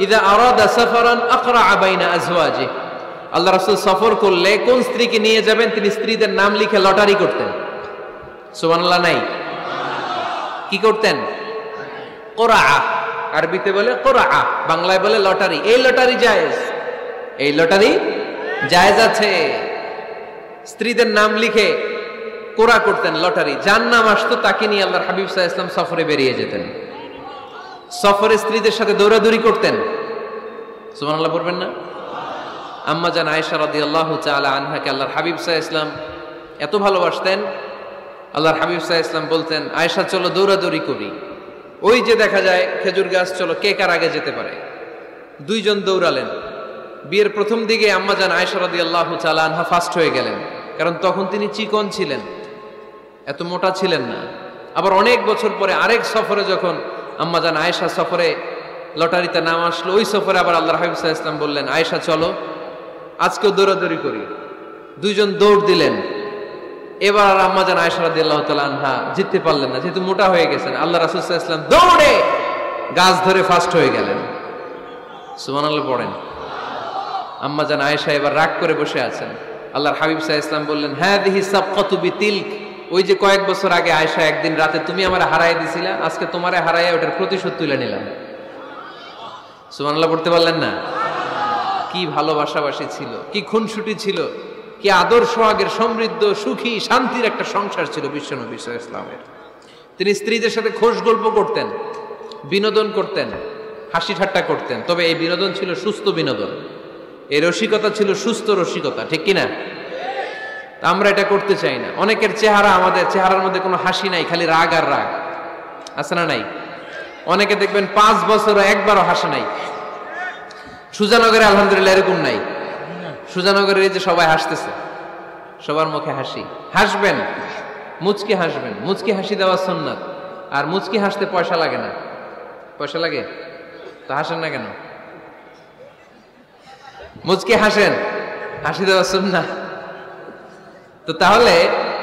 ইযা আরাদা সাফারান আকরা বাইনা আজওয়াজি, আল্লাহ রাসূল সফর করলে কোন স্ত্রীকে নিয়ে যাবেন তিনি স্ত্রীদের নাম লিখে লটারি করতেন। সুবহানাল্লাহ নাই? কি করতেন? কোরআ, আরবিতে বলে কোরআ, বাংলায় বলে লটারি। এই লটারি জায়েজ, এই লটারি জায়েজ আছে। স্ত্রীদের নাম লিখে কোরা করতেন লটারি, যার নাম আসতো তাকে নিয়ে আল্লাহর হাবিব সাল্লাল্লাহু আলাইহি ওয়াসাল্লাম সফরে বেরিয়ে যেতেন। সফরে স্ত্রীদের সাথে দৌড়াদৌড়ি করতেন। সুবহানাল্লাহ পড়বেন না? আম্মা জান আয়েশা রাদিয়াল্লাহু তাআলা আনহাকে আল্লাহর হাবিব সাল্লাল্লাহু আলাইহি ওয়াসাল্লাম এত ভালোবাসতেন, আল্লাহর হাবিব সাল্লাল্লাহু আলাইহি ওয়াসাল্লাম বলতেন, আয়েশা চলো দৌড়াদৌড়ি করি। ওই যে দেখা যায় খেজুর গাছ, চলো কে কার আগে যেতে পারে। দুইজন দৌড়ালেন। বিয়ের প্রথম দিকে আম্মা জান আয়েশা রাদিয়াল্লাহু তাআলা আনহা ফার্স্ট হয়ে গেলেন, কারণ তখন তিনি চিকন ছিলেন, এত মোটা ছিলেন না। আবার অনেক বছর পরে আরেক সফরে যখন আম্মা জান আয়েশা সফরে লটারিতে নাম আসলো, ওই সফরে আবার আল্লাহর হাবিব সাল্লাল্লাহু আলাইহি ওয়াসাল্লাম বললেন, আয়েশা চলো আজকেও দৌড়াদৌড়ি করি। দুইজন দৌড় দিলেন। এবার আর আম্মা জান আয়েশা রাদিয়াল্লাহু তাআলা আনহা জিততে পারলেন না, যেহেতু মোটা হয়ে গেছেন। আল্লাহ রাসূল সাল্লাল্লাহু আলাইহি ওয়াসাল্লাম দৌড়ে গাছ ধরে ফার্স্ট হয়ে গেলেন। সুবহানাল্লাহ পড়েন। আম্মা জান আয়েশা এবার রাগ করে বসে আছেন। আল্লাহর হাবিব সাল্লাল্লাহু আলাইহি ওয়াসাল্লাম বললেন, হাদিহি সাবকাতু বিতিলক, ওই যে কয়েক বছর আগে আয়েশা একদিন রাতে তুমি আমারে হারায় দিছিলা, আজকে তোমারে হারাইয়া ওটার প্রতিশোধ তুলে নিলাম। সুবহানাল্লাহ পড়তে পারলেন না? কি ভালোবাসাবাসী ছিল, কি খুনসুটি ছিল, কি আদর সোহাগের সমৃদ্ধ সুখী শান্তির একটা সংসার ছিল বিশ্বনবী সাল্লাল্লাহু আলাইহি ওয়াসাল্লামের। তিনি স্ত্রীদের সাথে খোশ গল্প করতেন, বিনোদন করতেন, হাসি ঠাট্টা করতেন। তবে এই বিনোদন ছিল সুস্থ বিনোদন, এই রসিকতা ছিল সুস্থ রসিকতা, ঠিক কিনা? আমরা এটা করতে চাই না। অনেকের চেহারা, আমাদের চেহারার মধ্যে কোনো হাসি নাই, খালি রাগ আর রাগ, আছে না নাই? অনেকে দেখবেন 5 বছর একবারও হাসে নাই। সুজানগরে আলহামদুলিল্লাহ এরকম নাই। সুজানগরে এই যে সবাই হাসতেছে, সবার মুখে হাসি। হাসবেন, মুচকি হাসবেন, মুচকি হাসি দেওয়া সুন্নাত। আর মুচকি হাসতে পয়সা লাগে না। পয়সা লাগে তো হাসেন না কেন? মুচকি হাসেন, হাসি দেওয়া সুন্নাত। তো তাহলে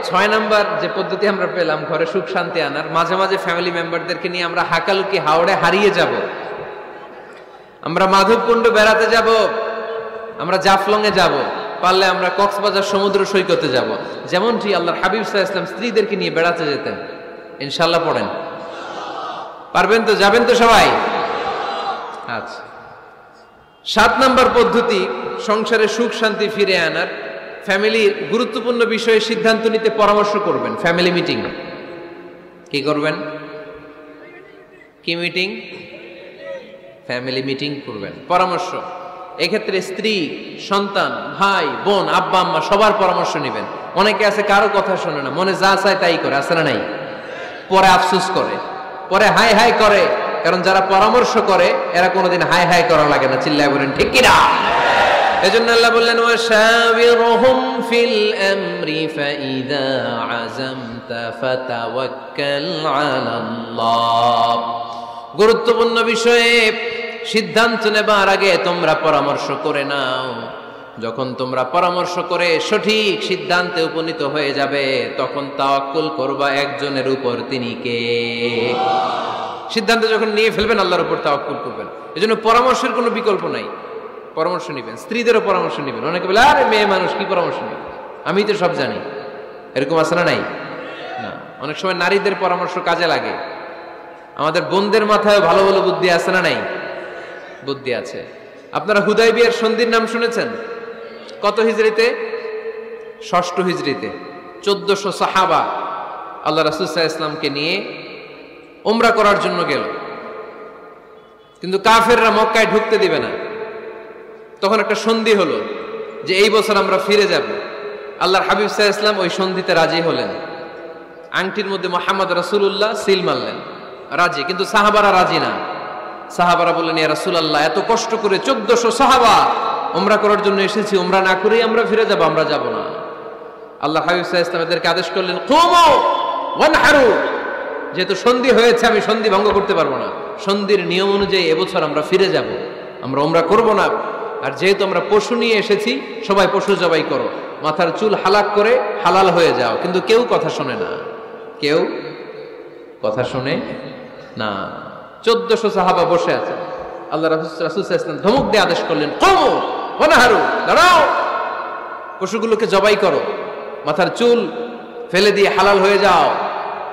6 নাম্বার যে পদ্ধতি আমরা পেলাম ঘরে সুখ শান্তি আনার, মাঝে মাঝে ফ্যামিলি মেম্বারদেরকে নিয়ে আমরা হাকালুকি হাওড়ে হারিয়ে যাব, আমরা মাধবকুণ্ড বেড়াতে যাব, আমরা জাফলং এ যাব, পারলে আমরা কক্সবাজার সমুদ্র সৈকতে যাব, যেমনটি আল্লাহর হাবিব সাল্লাল্লাহু আলাইহি ওয়াসাল্লাম স্ত্রীদেরকে নিয়ে বেড়াতে যেতেন। ইনশাআল্লাহ পড়েন। পারবেন তো? যাবেন তো সবাই? আচ্ছা। 7 নাম্বার পদ্ধতি সংসারে সুখ শান্তি ফিরে আনার, ফ্যামিলির গুরুত্বপূর্ণ বিষয়ে সিদ্ধান্ত নিতে পরামর্শ করবেন। Family meeting. কি করবেন? কি মিটিং? ফ্যামিলি মিটিং করবেন, পরামর্শ। এক্ষেত্রে স্ত্রী, সন্তান, ভাই, বোন, আব্বা আম্মা সবার পরামর্শ নেবেন। অনেকে আছে কারো কথা শোনে না, মনে যা চায় তাই করে, আছে না নাই? পরে আফসোস করে, পরে হাই হাই করে। কারণ যারা পরামর্শ করে এরা কোনোদিন হাই হাই করা লাগে না। চিল্লায় বলেন ঠিক কিনা? এজন্য আল্লাহ বললেন, ওয়াশাবিরহুম ফিল আমরি ফাইযা আযামতা ফাতাওয়াক্কাল আলাল্লাহ। গুরুত্বপূর্ণ বিষয়ে সিদ্ধান্ত নেবার আগে তোমরা পরামর্শ করে নাও। যখন তোমরা পরামর্শ করে সঠিক সিদ্ধান্তে উপনীত হয়ে যাবে, তখন তাওয়াক্কুল করবা একজনের উপর, তিনি কে? সিদ্ধান্ত যখন নিয়ে ফেলবেন আল্লাহর উপর তাওয়াক্কুল করবেন। এজন্য পরামর্শের কোনো বিকল্প নাই। পরামর্শ নেবেন, স্ত্রীদেরও পরামর্শ নেবেন। অনেকে বলে, আরে মেয়ে মানুষ কি পরামর্শ নেবে, আমি তো সব জানি। এরকম আছে না নাই? না, অনেক সময় নারীদের পরামর্শ কাজে লাগে। আমাদের বোনদের মাথায় ভালো ভালো বুদ্ধি আছে না নাই? বুদ্ধি আছে। আপনারা হুদাইবিয়ার সন্ধির নাম শুনেছেন? কত হিজরিতে? 6ষ্ঠ হিজরিতে 1400 সাহাবা আল্লাহ রাসূল সাল্লাল্লাহু আলাইহি ওয়াসাল্লামকে নিয়ে উমরা করার জন্য গেল, কিন্তু কাফেররা মক্কায় ঢুকতে দিবে না। তখন একটা সন্ধি হলো যে এই বছর আমরা ফিরে যাব। আল্লাহর হাবিব সাল্লাল্লাহু আলাইহি ওয়াসাল্লাম ওই সন্ধিতে রাজি হলেন। আংটির মধ্যে মুহাম্মদ রাসূলুল্লাহ সিল মারলেন, রাজি। কিন্তু সাহাবারা রাজি না। সাহাবারা বললেন, ইয়া রাসূলুল্লাহ, এত কষ্ট করে 1400 সাহাবা উমরা করার জন্য এসেছি, উমরা না করেই আমরা ফিরে যাব, আমরা যাব না। আল্লাহ হাবিব সাল্লাল্লাহু আলাইহি ওয়াসাল্লাম এদেরকে আদেশ করলেন, কুমু ওয়ানহারু, যেহেতু সন্ধি হয়েছে আমি সন্ধি ভঙ্গ করতে পারবো না, সন্ধির নিয়ম অনুযায়ী এবছর আমরা ফিরে যাব, আমরা উমরা করব না। আর যেহেতু আমরা পশু নিয়ে এসেছি, সবাই পশু জবাই করো, মাথার চুল হালাক করে হালাল হয়ে যাও। কিন্তু কেউ কথা শোনে না, কেউ কথা শোনে না। 1400 সাহাবা বসে আছে। আল্লাহ রাসূল সাল্লাল্লাহু আলাইহি ওয়াসাল্লাম ধমক দিয়ে আদেশ করলেন, কুমু ওয়ানহারু, দাঁড়াও, পশুগুলোকে জবাই করো, মাথার চুল ফেলে দিয়ে হালাল হয়ে যাও।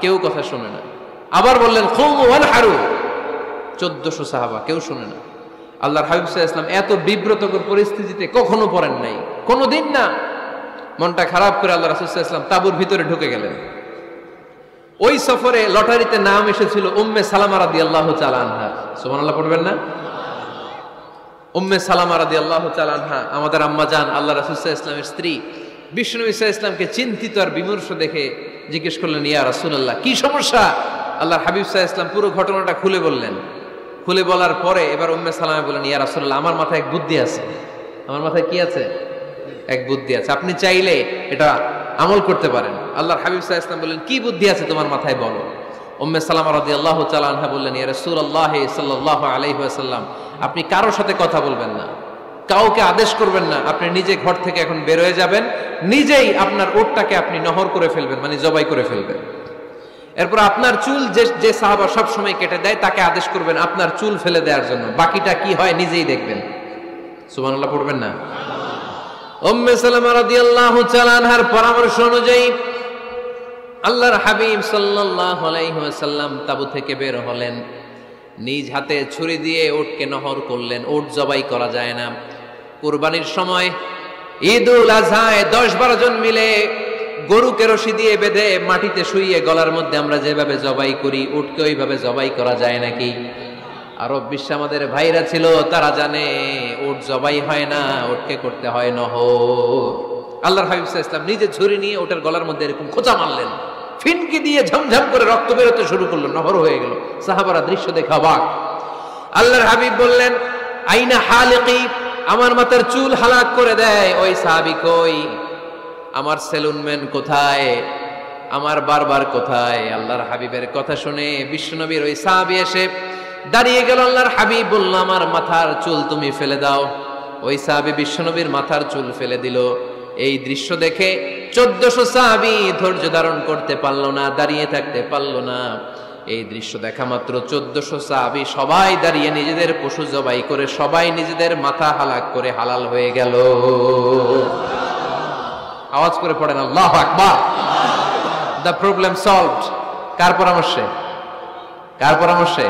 কেউ কথা শোনে না। আবার বললেন, কুমু ওয়ানহারু। 1400 সাহাবা, কেউ শোনে না। আল্লাহর হাবিব সাল্লাল্লাহু আলাইহি ওয়াসাল্লাম এত বিব্রতকর পরিস্থিতিতে কখনো পড়েন নাই, কোনোদিন না। মনটা খারাপ করে আল্লাহ রাসূল সাল্লাল্লাহু আলাইহি ওয়াসাল্লাম তাঁবুর ভিতরে ঢুকে গেলেন। ওই সফরে লটারিতে নাম এসেছিল উম্মে সালামা রাদিয়াল্লাহু তাআলা আনহা। সুবহানাল্লাহ পড়বেন না? উম্মে সালামা রাদিয়াল্লাহু তাআলা আনহা আমাদের আম্মা জান, আল্লাহ রাসূল সাল্লাল্লাহু আলাইহি ওয়াসাল্লামের স্ত্রী। বিষ্ণু ঈসা ইসলামকে চিন্তিত আর বিমর্ষ দেখে জিজ্ঞেস করলেন, ইয়া রাসূলুল্লাহ, কি সমস্যা? আল্লাহর হাবিব সাল্লাল্লাহু আলাইহি ওয়াসাল্লাম পুরো ঘটনাটা খুলে বললেন। খুলে বলার পরে এবার উম্মে সালামা বলেন, ইয়া রাসূলুল্লাহ, আমার মাথায় এক বুদ্ধি আছে। আমার মাথায় কি আছে? এক বুদ্ধি আছে, আপনি চাইলে এটা আমল করতে পারেন। আল্লাহর হাবিব সাল্লাল্লাহু আলাইহি ওয়াসাল্লাম বললেন, কি বুদ্ধি আছে তোমার মাথায়, বলো। উম্মে সালামা রাদিয়াল্লাহু তাআলা আনহা বললেন, ইয়া রাসূলুল্লাহ সাল্লাল্লাহু আলাইহি ওয়াসাল্লাম, আপনি কারোর সাথে কথা বলবেন না, কাউকে আদেশ করবেন না, আপনি নিজে ঘর থেকে এখন বের হয়ে যাবেন, নিজেই আপনার উটটাকে আপনি নহর করে ফেলবেন, মানে জবাই করে ফেলবেন। এরপর আপনার চুল যে সাহাবা সব সময় কেটে দেয় তাকে আদেশ করবেন আপনার চুল ফেলে দেওয়ার জন্য, বাকিটা কি হয় নিজেই দেখবেন। সুবহানাল্লাহ পড়বেন না? উম্মে সালামা রাদিয়াল্লাহু তাআলা আনহার পরামর্শ অনুযায়ী আল্লাহর হাবিব সাল্লাল্লাহু আলাইহি ওয়াসাল্লাম তাবু থেকে বের হলেন। নিজ হাতে ছুরি দিয়ে উটকে নহর করলেন। উট জবাই করা যায় না। কুরবানির সময় ঈদুল আজহায় ১০-১২ জন মিলে গরুকে রশি দিয়ে বেঁধে মাটিতে শুইয়ে গলার মধ্যে আমরা যেভাবে জবাই করি, উটকে ওইভাবে জবাই করা যায় নাকি? আরব বিশ্বে আমাদের ভাইরা ছিল, তারা জানে উট জবাই হয় না, উটকে করতে হয় নহর। আল্লাহর হাবিব সাল্লাল্লাহু আলাইহি ওয়াসাল্লাম নিজে ছুরি নিয়ে ওটার গলার মধ্যে এরকম খোঁচা মারলেন, ফিনকি দিয়ে ঝমঝম করে রক্ত বেরোতে শুরু করলো, নহর হয়ে গেল। সাহাবারা দৃশ্য দেখে অবাক। আল্লাহর হাবিব বললেন, আইনা হালিকি, আমার মাথার চুল হালাক করে দেয় ওই সাহাবী কই? আমার সেলুনম্যান কোথায়? আমার বারবার কোথায়? আল্লাহর হাবিবের কথা শুনে বিশ্বনবীর ওই সাহাবী এসে দাঁড়িয়ে গেল। আল্লাহর হাবিব বলল, আমার মাথার চুল তুমি ফেলে দাও। ওই সাহাবী বিশ্বনবীর মাথার চুল ফেলে দিল। এই দৃশ্য দেখে ১৪০০ সাহাবী ধৈর্য ধারণ করতে পারলো না, দাঁড়িয়ে থাকতে পারলো না। এই দৃশ্য দেখা মাত্র ১৪০০ সাহাবী সবাই দাঁড়িয়ে নিজেদের পশু জবাই করে সবাই নিজেদের মাথা হালাক করে হালাল হয়ে গেল। আওয়াজ করে পড়েন আল্লাহু আকবার। The problem solved. কার পরামর্শে? কার পরামর্শে?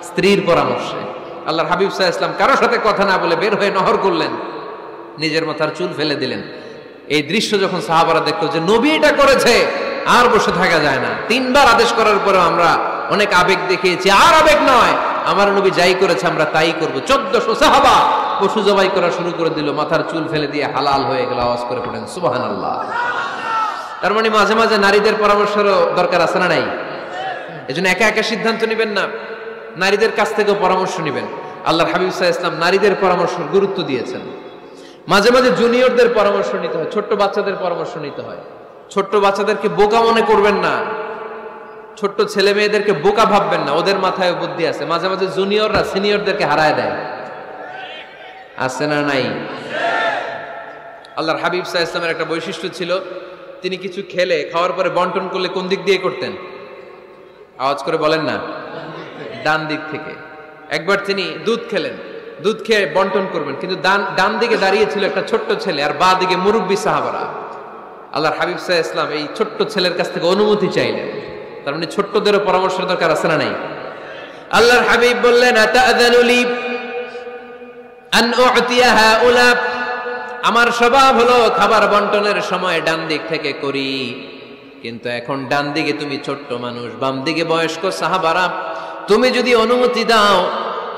স্ত্রীর পরামর্শে। আল্লাহর হাবিব সাল্লাল্লাহু আলাইহি ওয়াসাল্লাম কারোর সাথে কথা না বলে বের হয়ে নহর করলেন, নিজের মাথার চুল ফেলে দিলেন। এই দৃশ্য যখন সাহাবারা দেখলো যে নবী এটা করেছে, আর বসে থাকা যায় না। ৩বার আদেশ করার পরেও আমরা অনেক আবেগ দেখিয়েছি, আর আবেগ নয়, আমার নবী যাই করেছে আমরা তাই করব। ১৪০০ সাহাবা পশু জবাই করা শুরু করে দিল, মাথার চুল ফেলে দিয়ে হালাল হয়ে গেল। আওয়াজ করে পড়েন সুবহানাল্লাহ। তার মানে মাঝে মাঝে নারীদের পরামর্শেরও দরকার আছে না নাই? এজন্য একা একা সিদ্ধান্ত নেবেন না, নারীদের কাছ থেকেও পরামর্শ নেবেন। আল্লাহর হাবিব সাল্লাল্লাহু আলাইহি ওয়াসাল্লাম নারীদের পরামর্শের গুরুত্ব দিয়েছেন। মাঝে মাঝে জুনিয়রদের পরামর্শ নিতে হয়, ছোট্ট বাচ্চাদের পরামর্শ নিতে হয়। ছোট্ট বাচ্চাদেরকে বোকা মনে করবেন না, ছোট্ট ছেলে মেয়েদেরকে বোকা ভাববেন না, ওদের মাথায় বুদ্ধি আছে। মাঝে মাঝে জুনিয়ররা সিনিয়রদেরকে হারায় দেয়, আছে না নাই? আল্লাহর হাবিব সাল্লাল্লাহু আলাইহি ওয়াসাল্লামের একটা বৈশিষ্ট্য ছিল, তিনি কিছু খেলে খাওয়ার পরে বন্টন করলে কোন দিক দিয়ে করতেন? আওয়াজ করে বলেন না, ডান দিক থেকে। একবার তিনি দুধ খেলেন, দুধ খেয়ে বন্টন করবেন, কিন্তু ডান দিকে দাঁড়িয়ে ছিল একটা ছোট্ট ছেলে আর বাঁ দিকে মুরব্বী সাহাবারা। আল্লাহর হাবিব সাল্লাল্লাহু আলাইহি ওয়াসাল্লাম এই ছোট্ট ছেলের কাছ থেকে অনুমতি চাইলেন। তার মানে ছোট্টদেরও পরামর্শের দরকার আছে না নাই? আল্লাহর হাবিব বললেন, আতাআযানু লি আন উ'তিয়া হাউলা, আমার স্বভাব হলো খাবার বন্টনের সময় ডান দিক থেকে করি, কিন্তু এখন ডান দিকে তুমি ছোট্ট মানুষ, বাম দিকে বয়স্ক সাহাবারা, তুমি যদি অনুমতি দাও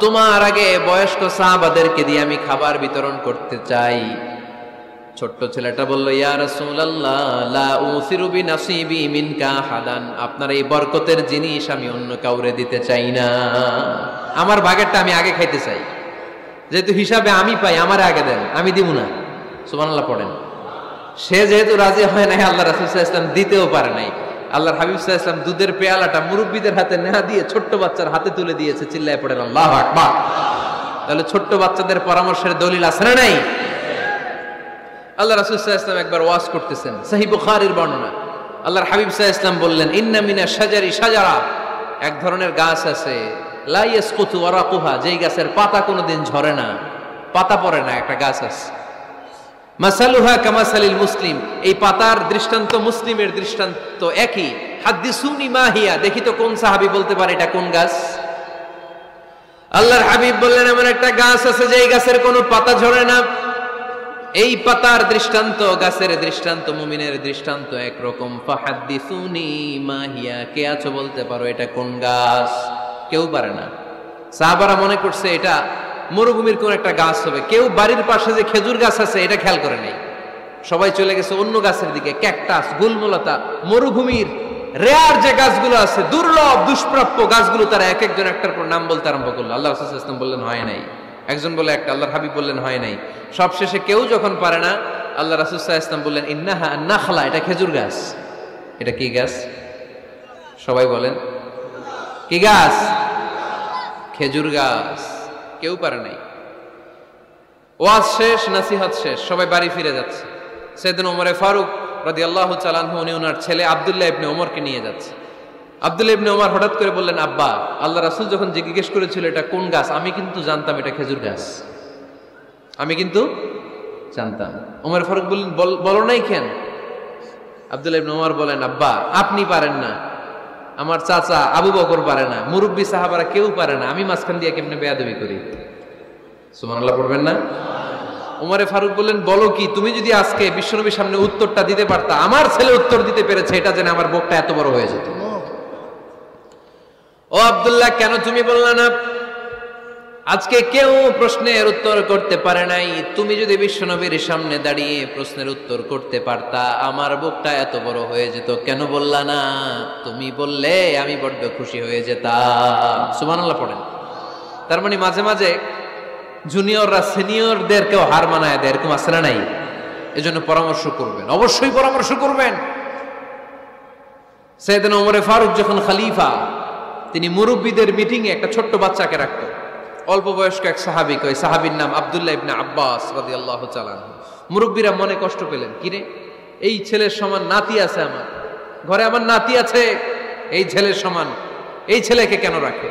তোমার আগে বয়স্ক সাহাবাদেরকে দিয়ে আমি খাবার বিতরণ করতে চাই। ছোট্ট ছেলেটা বলল, ইয়া রাসূলুল্লাহ, লা উসিরু বিনাসিবি মিনকা হাদান, আপনার এই বরকতের জিনিস আমি অন্য কাউরে দিতে চাই না, আমার ভাগেরটা আমি আগে খাইতে চাই। যেহেতু হিসাবে আমি পাই, আমারে আগে দেন, আমি দিব না। সুবহানাল্লাহ পড়েন। সে যেহেতু রাজি হয় নাই, আল্লাহ রাসূল সাল্লাল্লাহু আলাইহি ওয়াসাল্লাম দিতেও পারে নাই। আল্লাহর হাবিব সাল্লাল্লাহু আলাইহি ওয়াসাল্লাম দুধের পেয়ালাটা মুরব্বীদের হাতে না দিয়ে ছোট্ট বাচ্চার হাতে তুলে দিয়েছে। চিল্লায় পড়েন আল্লাহু আকবার। তাহলে ছোট্ট বাচ্চাদের পরামর্শের দলিল আছে না নাই? আল্লাহ রাসূল সাল্লাল্লাহু আলাইহি ওয়াসাল্লাম একবার ওয়াজ করতেছেন, সহিহ বুখারীর বর্ণনা। আল্লাহর হাবিব সাল্লাল্লাহু আলাইহি ওয়াসাল্লাম বললেন, ইন্না মিনাশ শাজারি শাজারা, এক ধরনের গাছ আছে, লা ইয়াসকুতু ওয়ারাকুহা, যেই গাছের পাতা কোনোদিন ঝরে না, পাতা পড়ে না, একটা গাছ আছে। মাসালুহা কামাসালিল মুসলিম, এই পাতার দৃষ্টান্ত মুসলিমের দৃষ্টান্ত একই। হাদিসুনি মা হিয়া, দেখি তো কোন সাহাবী বলতে পারে এটা কোন গাছ? আল্লাহর হাবিব বললেন, এমন একটা গাছ আছে যেই গাছের কোনো পাতা ঝরে না, এই পাতার দৃষ্টান্ত, গাছের দৃষ্টান্ত, মুমিনের দৃষ্টান্ত একরকম। ফাহাদ্দিসুনি মা হিয়া, কে আছো বলতে পারো এটা কোন গাছ? কেউ পারে না। সাহাবারা মনে করছে এটা মরুভূমির কোন একটা গাছ হবে। কেউ বাড়ির পাশে যে খেজুর গাছ আছে এটা খেয়াল করে নেই, সবাই চলে গেছে অন্য গাছের দিকে। ক্যাকটাস, গুলমলতা, মরুভূমির রেয়ার যে গাছগুলো আছে, দুর্লভ দুষ্প্রাপ্য গাছগুলো তারা এক একজন একটার পর নাম বলতে আরম্ভ করলো। আল্লাহ রাসূল সাল্লাল্লাহু আলাইহি ওয়াসাল্লাম বললেন হয় নাই, একজন বলে একটা, আল্লাহর হাবিব বললেন হয় নাই। সবশেষে কেউ যখন পারে না, আল্লাহ রাসূল সাল্লাল্লাহু আলাইহি ওয়াসাল্লাম বললেন ইন্নাহা নাখলা, এটা খেজুর গাছ। এটা কি গাছ? সবাই বলেন কি গাছ? খেজুর গাছ। কেউ পারে নাই। ওয়াজ শেষ, নসিহত শেষ, সবাই বাড়ি ফিরে যাচ্ছে। সাইয়েদনা ওমর ফারুক রাদিয়াল্লাহু তাআলা আনহু উনি ওনার ছেলে আব্দুল্লাহ ইবনে ওমরকে নিয়ে যাচ্ছে। আব্দুল্লাহ ইবনে ওমর হঠাৎ করে বললেন, আব্বা, আল্লাহ রাসূল যখন জিজ্ঞেস করেছিল এটা কোন গাছ, আমি কিন্তু জানতাম এটা খেজুর গাছ, আমি কিন্তু জানতাম। ওমর ফারুক বললেন, বলো নাই কেন? আব্দুল্লাহ ইবনে ওমর বলেন, আব্বা আপনি পারেন না, আমার চাচা আবু বকর পারে না, মুরব্বী সাহাবারা কেউ পারে না, আমি মাঝখান দিয়ে কেমনে বেয়াদবি করি? সুবহানাল্লাহ পড়বেন না? ওমরে ফারুক বললেন, বলো কি? তুমি যদি আজকে বিশ্বনবীর সামনে উত্তরটা দিতে পারতা, আমার ছেলে উত্তর দিতে পেরেছে, এটা জেনে আমার বুকটা এত বড় হয়ে যেত। ও আব্দুল্লাহ, কেন তুমি বললা না? আজকে কেউ প্রশ্নের উত্তর করতে পারে নাই, তুমি যদি বিশ্বনবীর সামনে দাঁড়িয়ে প্রশ্নের উত্তর করতে পারতা, আমার বুকটা এত বড় হয়ে যেত। কেন বললা না? তুমি বললে আমি বড্ড খুশি হয়ে যেতাম। সুবহানাল্লাহ পড়েন। তার মানে মাঝে মাঝে জুনিয়ররা সিনিয়রদেরকেও হার মানায় দেয়, এরকম আছে না নাই? এজন্য পরামর্শ করবেন, অবশ্যই পরামর্শ করবেন। সাইয়েদনা ওমর ফারুক যখন খলিফা, তিনি মুরব্বীদের মিটিং এ একটা ছোট্ট বাচ্চাকে রাখতেন, অল্প বয়স্ক এক সাহাবী, ওই সাহাবীর নাম আব্দুল্লাহ ইবনে আব্বাস রাদিয়াল্লাহু তাআলা আনহু। মুরব্বীরা মনে কষ্ট পেলেন, কিরে এই ছেলের সমান নাতি আছে আমার ঘরে, আমার নাতি আছে এই ছেলের সমান, এই ছেলেকে কেন রাখে?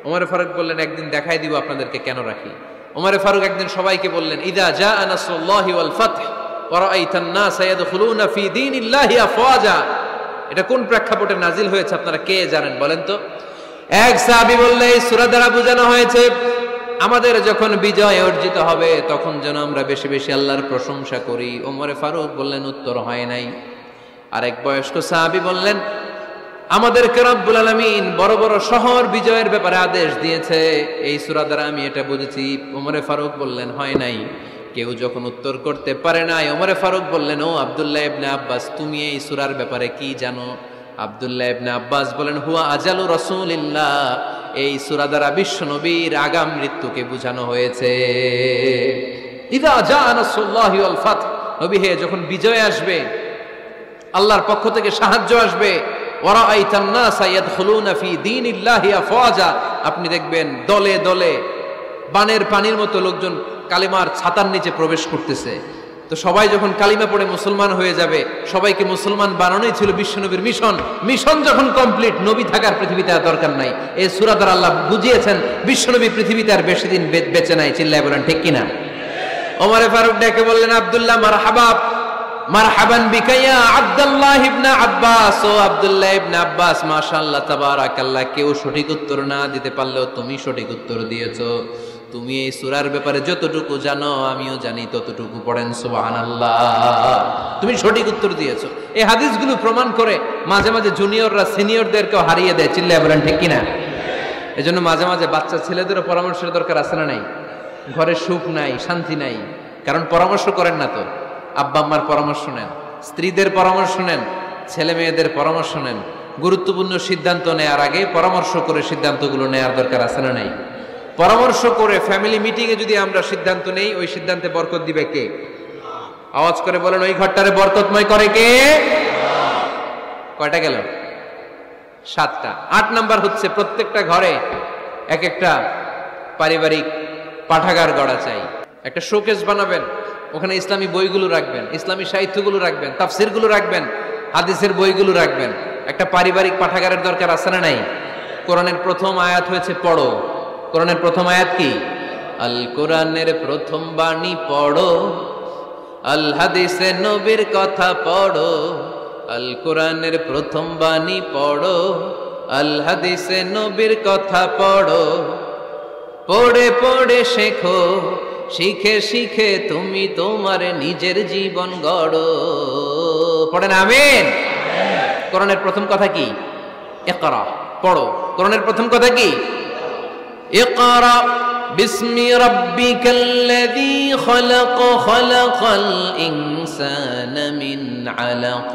ওমর ফারুক বললেন, একদিন দেখাই দিব আপনাদেরকে কেন রাখি। ওমর ফারুক একদিন সবাইকে বললেন, ইদা জাআ নাসরুল্লাহি ওয়াল ফাতহ ওয়া রাআইতান নাসা ইয়াদখুলুনা ফি দীনিল্লাহি আফওয়াজা। এটা কোন প্রেক্ষাপটে নাজিল হয়েছে আপনারা কে জানেন বলেন তো? এক সাহাবী বললেন, এই সূরা দ্বারা বোঝানো হয়েছে আমাদের যখন বিজয় অর্জিত হবে তখন যেন আমরা বেশি বেশি আল্লাহর প্রশংসা করি। ওমর ফারুক বললেন, উত্তর হয় নাই। আরেক বয়স্ক সাহাবী বললেন, আমাদেরকে রব্বুল আলামিন বড় বড় শহর বিজয়ের ব্যাপারে আদেশ দিয়েছে, এই সূরা দ্বারা আমি এটা বুঝেছি। ওমর ফারুক বললেন, হয় নাই। কেউ যখন উত্তর করতে পারে নাই, ওমর ফারুক বললেন, ও আব্দুল্লাহ ইবনে আব্বাস, তুমি এই সূরার ব্যাপারে কি জানো? আব্দুল্লাহ ইবনে আব্বাস বলেন, হুয়া আজালু রাসূলিল্লাহ, এই সূরা দ্বারা বিশ্ব নবীর আগাম মৃত্যুকে বোঝানো হয়েছে। ইদা জাআ নাসরুল্লাহি ওয়াল ফাতহ, নবী হে যখন বিজয় আসবে, আল্লাহর পক্ষ থেকে সাহায্য আসবে, ওয়া রাআইতান নাসা ইয়াদখুলুনা ফি দীনিল্লাহি আফওয়াজা, আপনি দেখবেন দলে দলে বানের পানির মতো লোকজন কালিমার ছাতার নিচে প্রবেশ করতেছে। তো সবাই যখন কালিমা পড়ে মুসলমান হয়ে যাবে, সবাইকে মুসলমান বানানোই ছিল বিশ্বনবীর মিশন। মিশন যখন কমপ্লিট, নবী থাকার পৃথিবীতে আর দরকার নাই। এই সূরা দ্বারা আল্লাহ বুঝিয়েছেন বিশ্বনবী পৃথিবীতে আর বেশি দিন বেঁচে নাই। চিল্লায় বলেন ঠিক কিনা? ওমর ফারুক ডেকে বললেন, আব্দুল্লাহ মারহাবা, মারহাবান বিকা ইয়া আব্দুল্লাহ ইবনে আব্বাস। ও আব্দুল্লাহ ইবনে আব্বাস, মাশাআল্লাহ তাবারাকাল্লাহ, কেউ সঠিক উত্তর না দিতে পারলেও তুমি সঠিক উত্তর দিয়েছো। তুমি এই সূরার ব্যাপারে যতটুকু জানো আমিও জানি ততটুকু। পড়েন সুবহানাল্লাহ। তুমি সঠিক উত্তর দিয়েছো। এই হাদিসগুলো প্রমাণ করে মাঝে মাঝে জুনিয়ররা সিনিয়রদেরকেও হারিয়ে দেয়। চিল্লায় বলেন ঠিক কিনা? এজন্য মাঝে মাঝে বাচ্চা ছেলেদেরও পরামর্শের দরকার আছে না নাই? ঘরে সুখ নাই, শান্তি নাই, কারণ পরামর্শ করেন না তো। আব্বা আম্মার পরামর্শ নেন, স্ত্রীদের পরামর্শ নেন, ছেলে মেয়েদের পরামর্শ নেন। গুরুত্বপূর্ণ সিদ্ধান্ত নেওয়ার আগে পরামর্শ করে সিদ্ধান্তগুলো নেওয়ার দরকার আছে না নাই? পরামর্শ করে ফ্যামিলি মিটিং এ যদি আমরা সিদ্ধান্ত নেই, ওই সিদ্ধান্তে বরকত দিবে কে? আওয়াজ করে বলেন, ওই ঘরটারে বরকতময় করে কে? কয়টা গেল? 7টা। 8 নাম্বার হচ্ছে প্রত্যেকটা ঘরে এক একটা পারিবারিক পাঠাগার গড়া চাই। একটা শোকেস বানাবেন, ওখানে ইসলামী বইগুলো রাখবেন, ইসলামী সাহিত্যগুলো রাখবেন, তাফসিরগুলো রাখবেন, হাদিসের বইগুলো রাখবেন। একটা পারিবারিক পাঠাগারের দরকার আছে না নাই? কোরআনের প্রথম আয়াত হয়েছে পড়ো। কোরআনের প্রথম আয়াত কি? আল কোরআনের প্রথম বাণী পড়ো, আল হাদিসে নবীর কথা পড়ো। আল কোরআনের প্রথম বাণী পড়ো, আল হাদিসে নবীর কথা পড়ো। পড়ে পড়ে শেখো শিখে শিখে তুমি তোমার নিজের জীবন গড়ো। পড়েন আমিন। কোরআনের প্রথম কথা কি? ইকরা, পড়ো। কোরআনের প্রথম কথা কি? ইকরা বিসমি রাব্বিকাল্লাযী খালাক, খালাকাল ইনসানা মিন আলাক,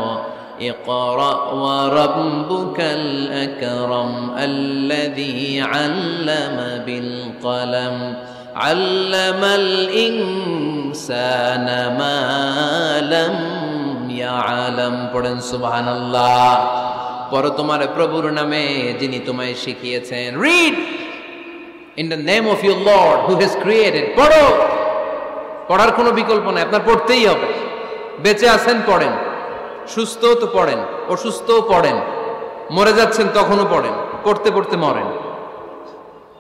ইকরা ওয়া রাব্বুকাল আকরাম আল্লাযী আল্লামা বিল কলম, আল্লামাল ইনসানা মা লাম ইয়ালাম। পড়েন সুবহানাল্লাহ। পড়ো তোমার প্রভুর নামে যিনি তোমায় শিখিয়েছেন। Read in the name of your Lord who has created. পড়ো, পড়ার কোনো বিকল্প নাই, আপনার পড়তেই হবে। বেঁচে আছেন পড়েন, সুস্থ তো পড়েন, অসুস্থও পড়েন, মরে যাচ্ছেন তখনও পড়েন, পড়তে পড়তে মরেন।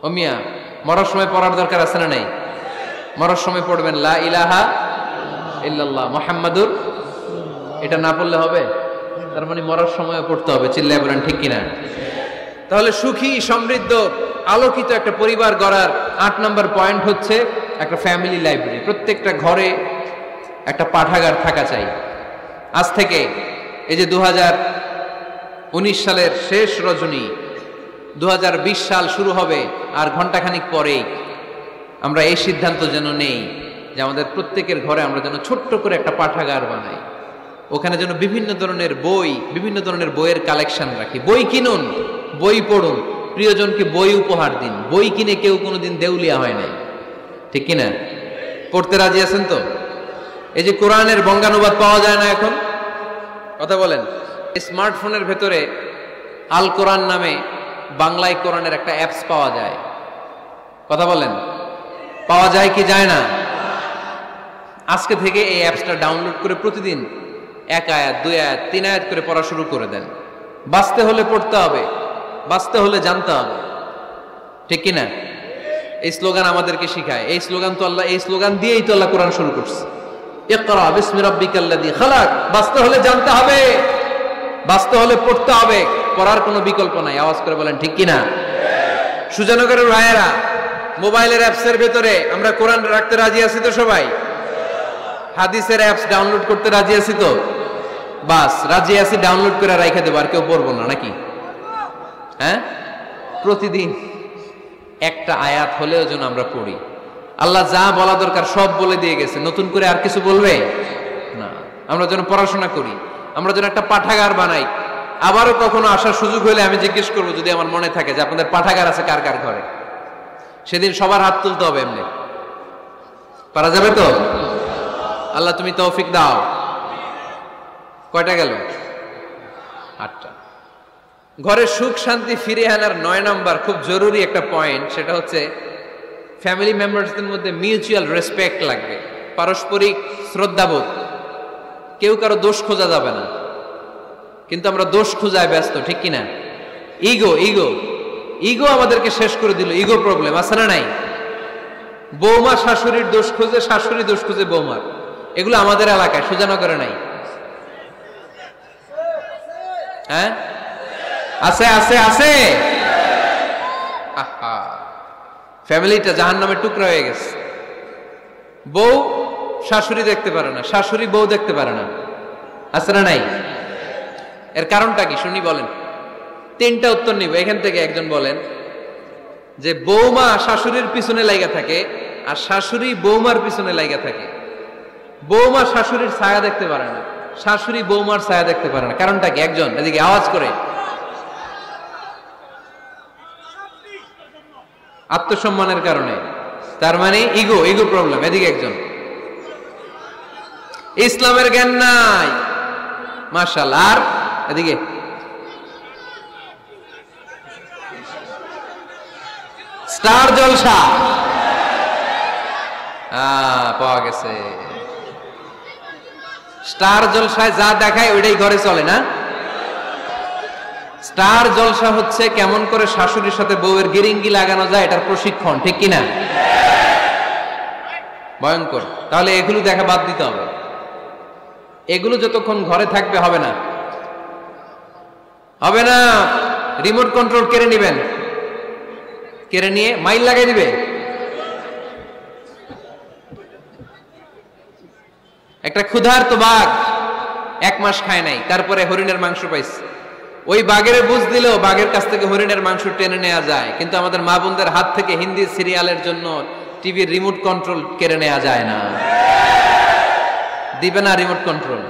ও মিয়া, মরার সময় পড়ার দরকার আছে না নাই? মরার সময় পড়বেন লা ইলাহা ইল্লাল্লাহ মুহাম্মাদুর, এটা না পড়লে হবে? তার মানে মরার সময় পড়তে হবে। চিল্লায় বলেন ঠিক কিনা? তাহলে সুখী, সমৃদ্ধ, আলোকিত একটা পরিবার গড়ার 8 নম্বর পয়েন্ট হচ্ছে একটা ফ্যামিলি লাইব্রেরি। প্রত্যেকটা ঘরে একটা পাঠাগার থাকা চাই। আজ থেকে এই যে 2019 সালের শেষ রজনী, 2020 সাল শুরু হবে আর ঘন্টাখানিক পরেই আমরা এই সিদ্ধান্ত যেন নেই যে আমাদের প্রত্যেকের ঘরে আমরা যেন ছোট্ট করে একটা পাঠাগার বানাই। ওখানে যেন বিভিন্ন ধরনের বই, বিভিন্ন ধরনের বইয়ের কালেকশন রাখি। বই কিনুন, বই পড়ুন, প্রিয়জনকে বই উপহার দিন। বই কিনে কেউ কোনোদিন দেউলিয়া হয় নাই, ঠিক কিনা? পড়তে রাজি আছেন তো? এই যে কোরআনের বঙ্গানুবাদ পাওয়া যায় না এখন, কথা বলেন। স্মার্টফোনের ভেতরে আল কোরআন নামে বাংলায় কোরআনের একটা অ্যাপস পাওয়া যায়, কথা বলেন। পাওয়া যায় কি যায় না? আজকে থেকে এই অ্যাপসটা ডাউনলোড করে প্রতিদিন 1 আয়াত, 2 আয়াত, 3 আয়াত করে পড়া শুরু করে দেন। বাঁচতে হলে পড়তে হবে, বাঁচতে হলে জানতে হবে, ঠিক কিনা? এই স্লোগান আমাদেরকে শিখায়। এই স্লোগান তো আল্লাহ, এই স্লোগান দিয়েই তো আল্লাহ কোরআন শুরু করছে। ইকরা বিসমি রাব্বিকাল্লাযী খালাক। বাঁচতে হলে জানতে হবে, বাঁচতে হলে পড়তে হবে, পড়ার কোনো বিকল্প নাই। আওয়াজ করে বলেন ঠিক কিনা? সুজানগরের ভাইয়েরা, মোবাইলের অ্যাপসের ভেতরে আমরা কোরআন রাখতে রাজি আছি তো সবাই? হাদিসের অ্যাপস ডাউনলোড করতে রাজি আছি তো? বাস রাজি আছি, ডাউনলোড করে রাইখা দেবো, আর কেউ পড়বো না নাকি? হ্যাঁ, প্রতিদিন একটা আয়াত হলেও যেন আমরা পড়ি। আল্লাহ যা বলা দরকার সব বলে দিয়ে গেছে, নতুন করে আর কিছু বলবে না। আমরা যেন পড়াশোনা করি, আমরা যেন একটা পাঠাগার বানাই। আবারও কখনো আসার সুযোগ হলে আমি জিজ্ঞেস করবো, যদি আমার মনে থাকে, যে আপনাদের পাঠাগার আছে কার কার ঘরে। সেদিন সবার হাত তুলতে হবে। এমনি পারা যাবে তো? আল্লাহ তুমি তৌফিক দাও। কয়টা গেল? 8টা। ঘরে সুখ শান্তি ফিরে আনার 9 নম্বর খুব জরুরি একটা পয়েন্ট, সেটা হচ্ছে ফ্যামিলি মেম্বারসদের মধ্যে মিউচুয়াল রেসপেক্ট লাগবে, পারস্পরিক শ্রদ্ধাবোধ। কেউ কারো দোষ খোঁজা যাবে না, কিন্তু আমরা দোষ খোঁজায় ব্যস্ত, ঠিক কিনা? ইগো ইগো ইগো আমাদেরকে শেষ করে দিল। ইগো প্রবলেম আছে না নাই? বৌমা শাশুড়ির দোষ খুঁজে, শাশুড়ি দোষ খুঁজে বৌমার। এগুলো আমাদের এলাকায়, সুজানগরে নাই। হ্যাঁ, আছে আছে আছে। ফ্যামিলিটা জাহান্নামের টুকরা হয়ে গেছে। বউ শাশুড়ি দেখতে পারে না, শাশুড়ি বউ দেখতে পারে না, আছে না নাই? এর কারণটা কি শুনি, বলেন। 3টা উত্তর নিব এখান থেকে। একজন বলেন যে বৌমা শাশুড়ির পিছনে লাইগা থাকে, আর শাশুড়ি বৌমার পিছনে লাইগা থাকে। বৌমা শাশুড়ির ছায়া দেখতে পারে না, শাশুড়ি বৌমার ছায়া দেখতে পারে না। কারণটা কি? একজন এদিকে আওয়াজ করে। আত্মসম্মানের কারণে। তার মানে ইগো, ইগো প্রবলেম। এদিকে একজন। ইসলামের জ্ঞান নাই, মাশাআল্লাহ। আর এদিকে স্টার জলসা পাওয়া গেছে। স্টার জলসায় যা দেখায় ওইটাই ঘরে চলে না। স্টার জলসা হচ্ছে কেমন করে শাশুড়ির সাথে বউয়ের গিরিঙ্গি লাগানো যায়, এটার প্রশিক্ষণ, ঠিক কিনা? ভয়ঙ্কর। তাহলে এগুলো দেখা বাদ দিতে হবে। এগুলো যতক্ষণ ঘরে থাকবে হবে না, হবে না। রিমোট কন্ট্রোল কেড়ে নিবেন, কেড়ে নিয়ে মাইল লাগাই দিবে। একটা ক্ষুধার্ত বাঘ 1 মাস খায় নাই, তারপরে হরিণের মাংস পাইছে। ওই বাঘের বুঝ দিলেও বাঘের কাছ থেকে হরিণের মাংস টেনে নেওয়া যায়, কিন্তু আমাদের মা বোনদের হাত থেকে হিন্দি সিরিয়ালের জন্য টিভির রিমোট কন্ট্রোল কেড়ে নেওয়া যায় না। দিবে না রিমোট কন্ট্রোল।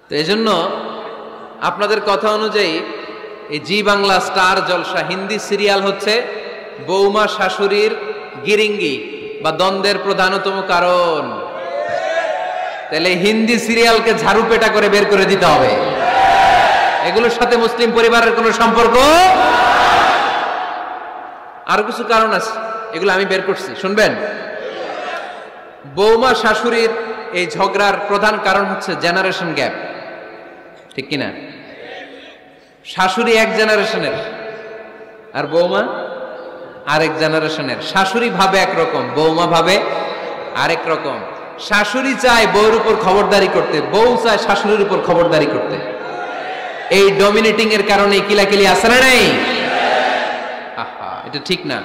তো এই জন্য আপনাদের কথা অনুযায়ী এই জি বাংলা স্টার জলসা হিন্দি সিরিয়াল হচ্ছে বৌমা শাশুড়ির গিরিঙ্গি বা দ্বন্দ্বের প্রধানতম কারণ। তাহলে হিন্দি সিরিয়ালকে ঝাড়ু পেটা করে বের করে দিতে হবে। এগুলোর সাথে মুসলিম পরিবারের কোনো সম্পর্ক। আরো কিছু কারণ আছে, এগুলো আমি বের করছি, শুনবেন। বৌমা শাশুড়ির এই ঝগড়ার প্রধান কারণ হচ্ছে জেনারেশন গ্যাপ, ঠিক কিনা? শাশুড়ি এক জেনারেশনের আর বৌমা আরেক জেনারেশনের। শাশুড়ি ভাবে একরকম, বৌমা ভাবে আরেক রকম। শাশুড়ি চায় বউর উপর খবরদারি করতে, বউ চায় শাশুড়ির উপর খবরদারি করতে। এই ডমিনেটিং এর কারণে কিলাকিলি আছে না নাই? আহা, এটা ঠিক না।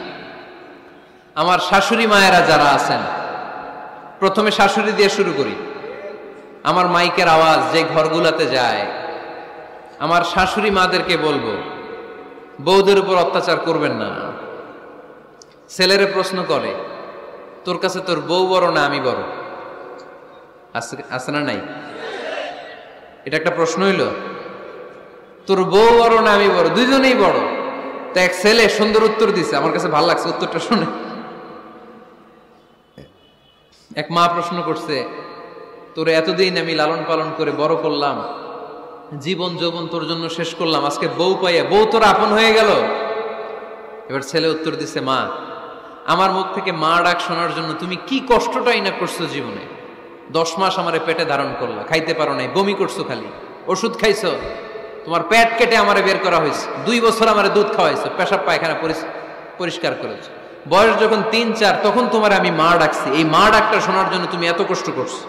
আমার শাশুড়ি মায়েরা যারা আছেন, প্রথমে শাশুড়ি দিয়ে শুরু করি। আমার মাইকের আওয়াজ যে ঘরগুলোতে যায়, আমার শাশুড়ি মাদেরকে বলবো, বউদের উপর অত্যাচার করবেন না। ছেলেরে প্রশ্ন করে, তোর কাছে তোর বউ বড় না আমি বড়? আছে না নাই? এটা একটা প্রশ্ন হইল। তোর বউ বড় না আমি বড়? দুইজনেই বড়। তো এক ছেলে সুন্দর উত্তর দিছে, আমার কাছে ভালো লাগছে উত্তরটা শুনে। এক মা প্রশ্ন করছে, তোর এতদিন আমি লালন পালন করে বড় করলাম, জীবন যৌবন তোর জন্য শেষ করলাম, আজকে বউ পাইয়া বউ তোর আপন হয়ে গেল। এবার ছেলে উত্তর দিছে, মা, আমার মুখ থেকে মা ডাক শোনার জন্য তুমি কি কষ্টটাই না করছো জীবনে। 10 মাস আমারে পেটে ধারণ করলা, খাইতে পারো নাই, বমি করছো, খালি ওষুধ খাইছো, তোমার পেট কেটে আমারে বের করা হয়েছে, 2 বছর আমারে দুধ খাওয়াইছো, পেশাব পায়খানা পরিষ্কার করেছো। বয়স যখন 3-4 তখন তোমার আমি মা ডাকছি, এই মা ডাকটা শোনার জন্য তুমি এত কষ্ট করছো।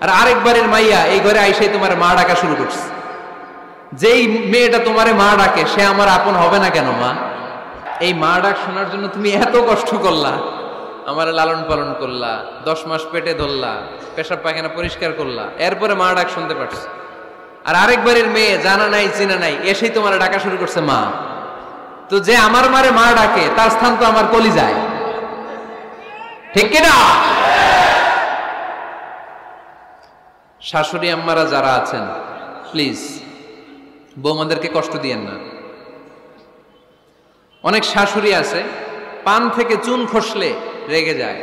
আর আরেকবারের মাইয়া এই ঘরে আইসাই তোমার মা ডাকা শুরু করছে। যেই মেয়েটা তোমারে মা ডাকে সে আমার আপন হবে না কেন মা? এই মা ডাক শোনার জন্য তুমি এত কষ্ট করলা, আমার লালন পালন করলা, 10 মাস পেটে ধরলা, পেশাব পায়খানা পরিষ্কার করলা, এরপরে মা ডাক শুনতে পারছো। আর আরেকবারের মেয়ে জানা নাই চিনা নাই এসেই তোমার ডাকা শুরু করছে মা। তো যে আমার মারে মা ডাকে তার স্থান তো আমার কলিজায়, ঠিক কিনা? শাশুড়ি আম্মারা যারা আছেন, প্লিজ বৌমাদেরকে কষ্ট দিয়েন না। অনেক শাশুড়ি আছে পান থেকে চুন খসলে রেগে যায়,